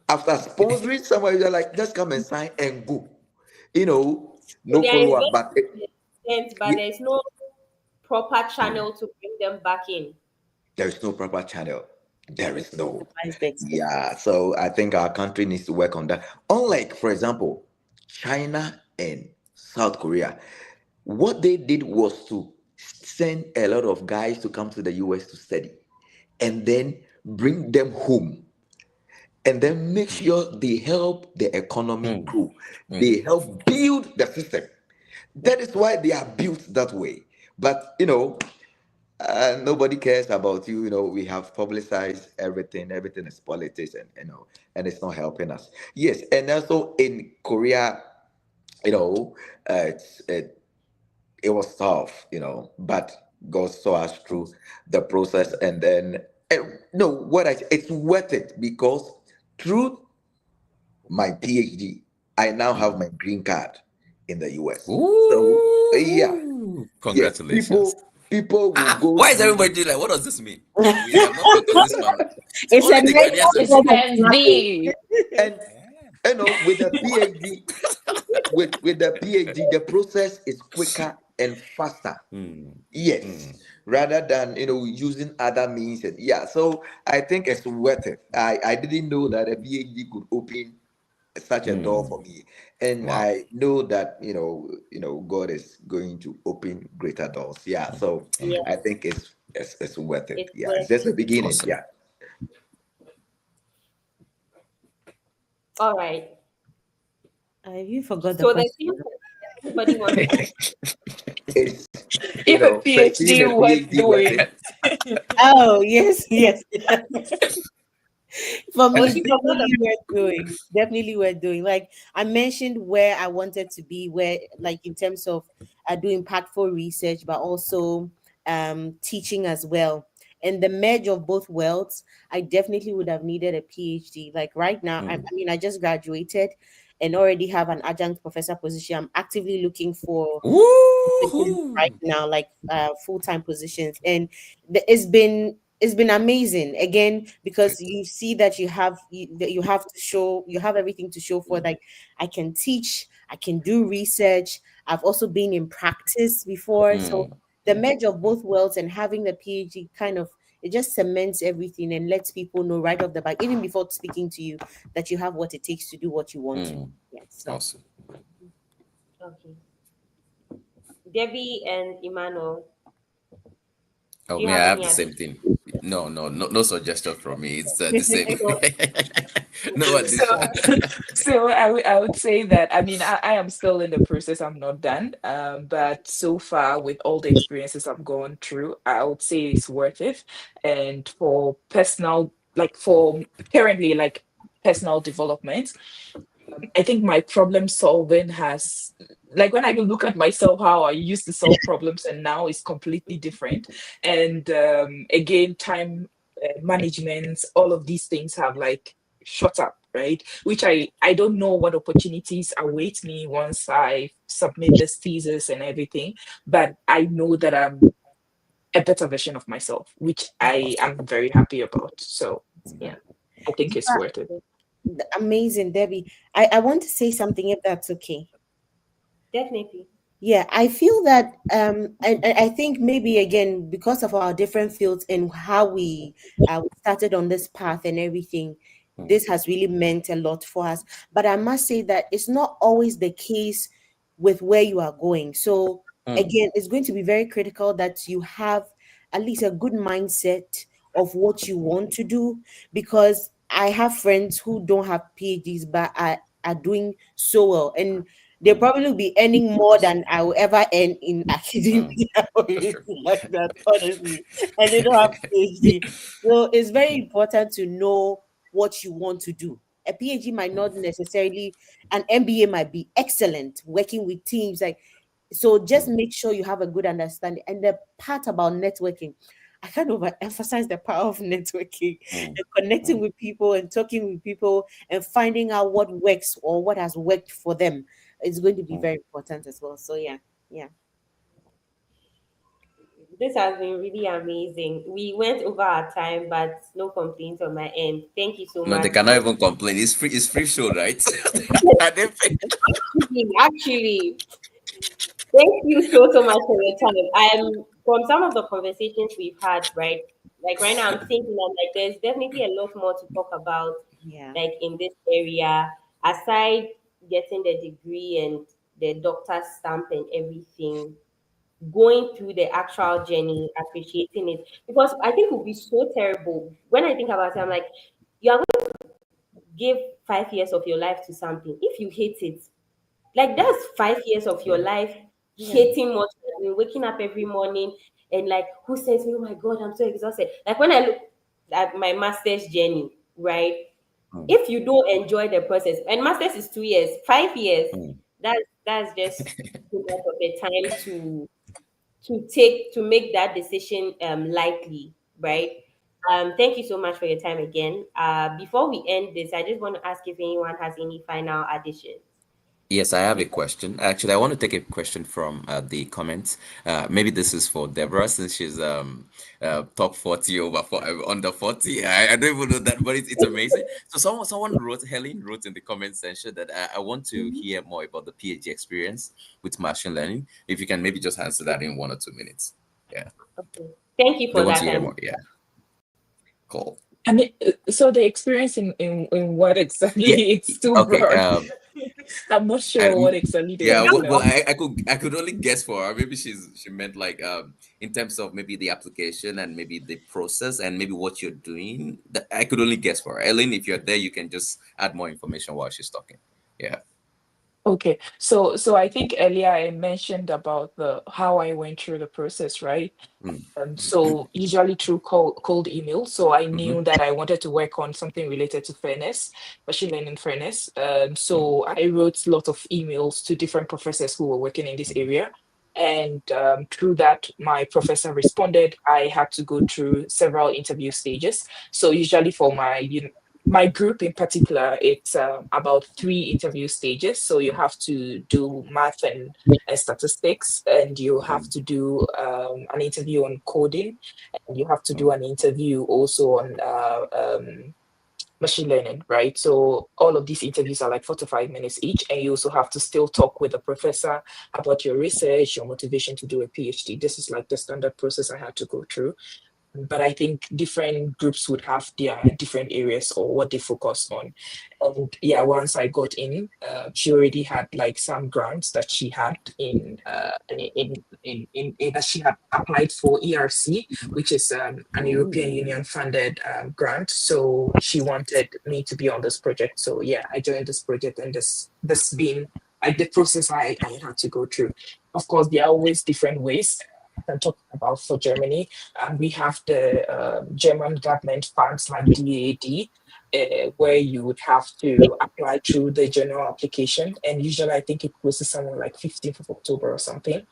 After sponsoring somebody, they're like, just come and sign and go. So No they are follow up. investing But in the sense, but yeah, there's no proper mm, channel to bring them back in. there is no proper channel. There is no. Incentivize the Yeah. expertise. So I think our country needs to work on that. Unlike, for example, China and South Korea, what they did was to send a lot of guys to come to the US to study and then bring them home and then make hmm, sure they help the economy hmm, grow. hmm, They help build the system. That is why they are built that way. But Nobody cares about you. You know, we have publicized everything. Everything is politics, and and it's not helping us. Yes, and also in Korea, you know, it was tough, but God saw us through the process, and then no, it's worth it because through my PhD, I now have Mm. my green card in the US. So yeah, Ooh, yes, congratulations. people will go Why is through. everybody doing like, what does this mean? We have not gotten this one. It's It's a only the great Ghanaians and It's process of Fijians. Gen travel. Z. And Yeah. with the PhD, with the PhD, the process is quicker and faster. Mm, Yes, mm, rather than using other means. And yeah, so I think it's worth it. I didn't know that a PhD could open such a door mm. for me, and Wow. I know that God is going to open greater doors. Yeah, so Amen. I Yes, think it's worth it. it's Yeah, worth it's just the it. beginning. Awesome. Yeah. All right. You forgot the So the question. thing everybody wants to ask. It's If a pursuing PhD a worth PhD worth doing. it. Oh, yes, yes. For me, Oh, it's she forgot the definitely worth doing. Definitely worth doing. Like I mentioned, where I wanted to be, where like in terms of doing impactful research, but also teaching as well. And the merge of both worlds, I definitely would have needed a PhD. Like right now, I Mm. mean, I just graduated and already have an adjunct professor position. I'm actively looking for positions right Woohoo! now, like full-time positions, and it's been amazing again because Good. you see that that you have to show, you have everything to show for, like I can teach, I can do research, I've also been in practice before. So Mm, the mm, merge of both worlds and having the PhD kind of, it just cements everything and lets people know right off the bat, even before speaking to you, that you have what it takes to do what you want to do. mm. Yeah, so Awesome. okay. Debbie and Emmanuel, Oh, do you me, have I have any the other? same thing. No suggestion from me. It's the same. So, No So, addition. so I would say that I mean I am still in the process. I'm not done. But so far with all the experiences I've gone through, I would say it's worth it. And for personal, like for currently, like personal development, I think my problem solving has, like when I look at myself, how I used to solve problems and now is completely different. And again, time management, all of these things have like shot up, right? Which I don't know what opportunities await me once I submit this thesis and everything, but I know that I'm a better version of myself, which I Awesome. am very happy about. So yeah, I think it's worth it. amazing, Debbie. I want to say something if that's okay. definitely. Yeah, I feel that, and I think maybe again because of our different fields and how we started on this path and everything, Mm, this has really meant a lot for us. But I must say that it's not always the case with where you are going. So mm, again, it's going to be very critical that you have at least a good mindset of what you want to do, because I have friends who don't have PhDs but are doing so well, and they mm. probably will be earning more than I will ever earn in academia Mm. or That's true. anything like that, honestly. And they don't have PhD. So it's very important to know what you want to do. A PhD might not necessarily, an MBA might be excellent working with teams. Like, so just Mm, make sure you have a good understanding. And the part about networking, I kind of emphasize the power of networking mm, and connecting mm, with people and talking with people and finding out what works or what has worked for them. It's going to be mm. very important as well. So yeah, yeah. This has been really amazing. We went over our time, but no complaints on my end. Thank you so No, they much cannot for even complain. It's free. It's free show, right? And they pay. actually. Thank you so much for your time. I'm from some of the conversations we've had, right? Like right now, I'm thinking I'm like, there's definitely a lot more to talk about, Yeah. like in this area, aside getting the degree and the doctor's stamp and everything, going through the actual journey, appreciating it. Because I think it would be so terrible. When I think about it, I'm like, you are going to give 5 years of your life to something. If you hate it, like that's 5 years of your Mm, life Yeah. hating what you're doing, waking up every morning. and like who sends me, oh my god, I'm so exhausted. Like when I look at my master's journey, right? Mm, If you don't enjoy the process, and masters is 2 years, 5 years, mm. that's just too much of a time to make that decision lightly, right? Thank you so much for your time again. Before we end this, I just want to ask if anyone has any final additions. Yes, I have a question. Actually, I want to take a question from the comments. Maybe this is for Deborah since she's top 40 over under 40. I don't even know that, but it's amazing. So someone wrote, Helen wrote in the comments section that I want to Mhm. hear more about the PhD experience with machine learning. If you can maybe just answer that in 1 or 2 minutes. Yeah, Okay. Thank you they for want to that. hear more. Yeah, cool. I mean, so the experience in what Yeah. exactly? It's too Okay. broad. I'm not I, sure what exactly they yeah, want to well, know. I could only guess for her. Maybe she meant like in terms of maybe the application and maybe the process and maybe what you're doing. That I could only guess for her. Ellen, if you're there, you can just add more information while she's talking. Yeah. Okay, so I think earlier I mentioned about the how I went through the process, right? Mm, So usually through cold email. So I knew mm-hmm, that I wanted to work on something related to fairness, machine learning fairness. mm, So I wrote a lot of emails to different professors who were working in this area. And through that, my professor responded. I had to go through several interview stages. So usually for my group in particular, it's about 3 interview stages. So you have to do math and statistics, and you have mm, to do an interview on coding, and you have to do mm, an interview also on machine learning, right? So all of these interviews are like 4 to 5 minutes each, and you also have to still talk with the professor about your research, your motivation to do a PhD. This is like the standard process I had to go through, but I think different groups would have their different areas or what they focus on. And yeah, once I got in, she already had like some grants that she had in that she had applied for ERC, which is an European ooh, Union funded grant. So she wanted me to be on this project. So yeah, I joined this project, and this been like the process I had to go through. Of course, there are always different ways. I'm talking about for Germany, and we have the German government funds like DAD, where you would have to apply through the general application. And usually, I think it goes to somewhere like 15th of October or something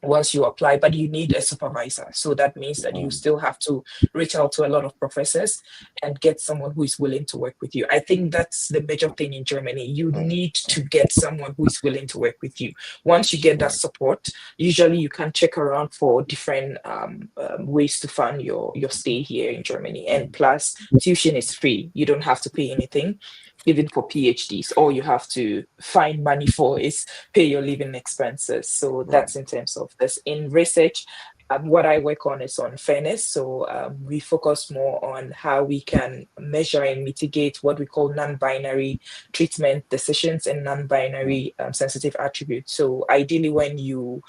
once you apply, but you need a supervisor. So that means that you mm, still have to reach out to a lot of professors and get someone who is willing to work with you. I think that's the major thing in Germany. You need to get someone who is willing to work with you. Once you get that support, usually you can check around for different ways to fund your stay here in Germany. And plus, tuition is free. You don't have to pay anything. Even for PhDs, all you have to find money for is pay your living expenses. So right. that's in terms of this. In research, what I work on is on fairness. So we focus more on how we can measure and mitigate what we call non-binary treatment decisions and non-binary sensitive attributes. So ideally, when you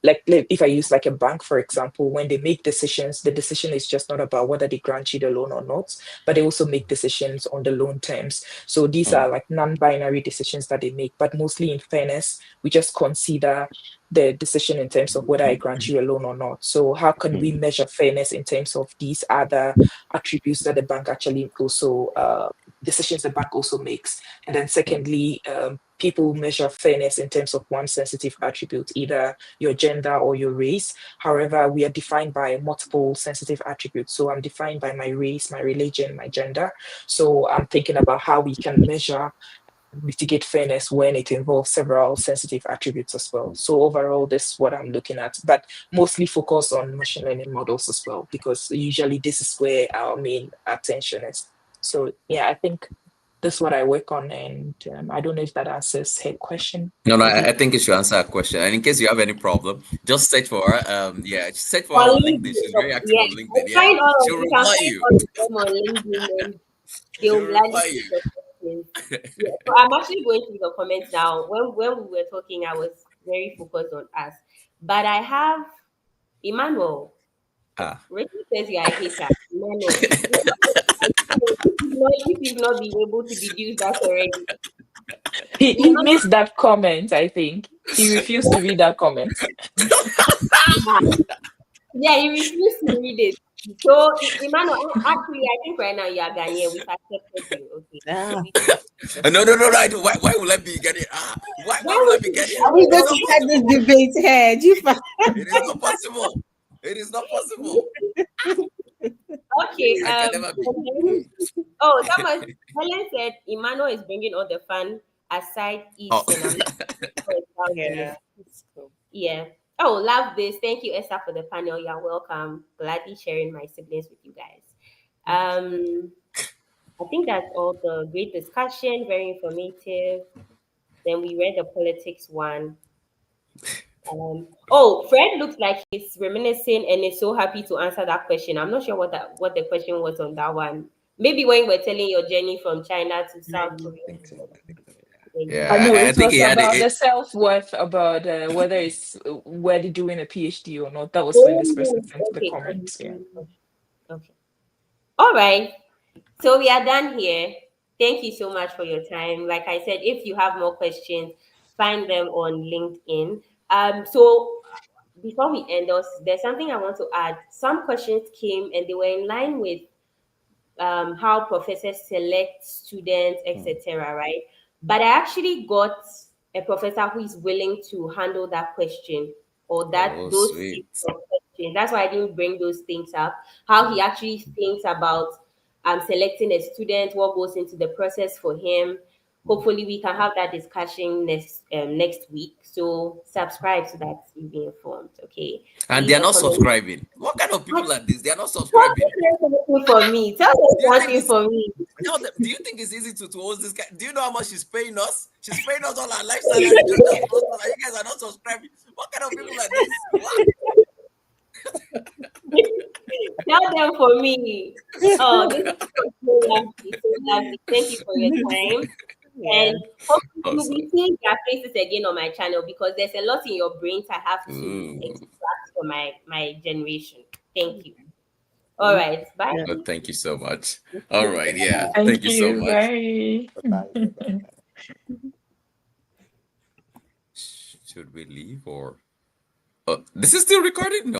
like if I use like a bank, for example, when they make decisions, the decision is just not about whether they grant you the loan or not, but they also make decisions on the loan terms. So these Mm, are like non-binary decisions that they make, but mostly in fairness, we just consider the decision in terms of whether I grant you a loan or not. So how can we mm, measure fairness in terms of these other attributes that the bank actually also decisions the bank also makes? And then mm, secondly, people measure fairness in terms of one sensitive attribute, either your gender or your race. However, we are defined by multiple sensitive attributes. So I'm defined by my race, my religion, my gender. So I'm thinking about how we can measure mitigate fairness when it involves several sensitive attributes as well. So overall, this is what I'm looking at, but mostly focus on machine learning models as well, because usually this is where our main attention is. So yeah, I think that's what I work on, and I don't know if that answers her question. No, no, I Maybe. think you should answer a question. And in case you have any problem, just search for her. Yeah, search for her On on LinkedIn. LinkedIn, She's very active yeah. on LinkedIn. Yeah, Find all of she'll you can reply find you. all of them on LinkedIn, and She'll they'll gladly reply take you. your questions. Yeah. So I'm actually going through the comments now. When we were talking, I was very focused on us. But I have Emmanuel. Ah. Rachel says you are a hater. Emmanuel. If you've not been able to deduce that already. He Emmanuel, missed that comment, I think. He refused to read that comment. yeah. Yeah, he refused to read it. So, Emmanuel, actually, I think right now you are Ghanaian. We've accepted you. Okay. Ah, We, No, no, no, no. Why will I be getting? Why why will I would be you getting? are we It's going not to start this possible. debate here? Jifa? It is not possible. It is not possible. okay. I can never be. And then- oh, someone, Helen said Emmanuel is bringing all the fun aside Oh, East, and I'm not Yeah. It's cool. yeah. Oh, love this. Thank you, Esther, for the panel. You're welcome. Gladly sharing my siblings with you guys. I think that's all the great discussion, very informative. Then we read the politics one. Oh, Fred looks like he's reminiscing and is so happy to answer that question. I'm not sure what the question was on that one. Maybe when you were telling your journey from China to South Mm. Korea. I think so. I think so. Yeah. I yeah. know I it think was he had about it. the self-worth, about whether it's whether doing a PhD or not. That was when this person Oh, sent the okay, comments. Yeah. okay. All right. So we are done here. Thank you so much for your time. Like I said, if you have more questions, find them on LinkedIn. So before we end us, there's something I want to add. Some questions came and they were in line with how professors select students, Hmm. etc. Right? But I actually got a professor who is willing to handle that question or Oh, those sweet. series of questions. That's why I didn't bring those things up. How he actually thinks about selecting a student, what goes into the process for him. Hopefully, we can have that discussion next week. So subscribe so that you'll be informed. Okay, And they leave are a not comment. subscribing. What kind of people are this? They are not Tell subscribing. them something for me. Tell them Do you one think thing it's for me. tell them? Do you think it's easy to host this guy? Do you know how much she's paying us? She's paying us all our life salary just to host us, and you guys are not subscribing. What kind of people are this? What? Tell them for me. Oh, this is so lovely, so lovely. Thank you for your time. Yeah. And hopefully you'll Awesome. be seeing their faces again on my channel because there's a lot in your brains I have to Ooh. extract for my generation. Thank you. All Thank right. Bye. you. Oh, thank you so much. All right. Yeah. Thank Thank you so you. much. Bye. Bye-bye. Bye-bye. Should we leave or? Oh, this is still recording?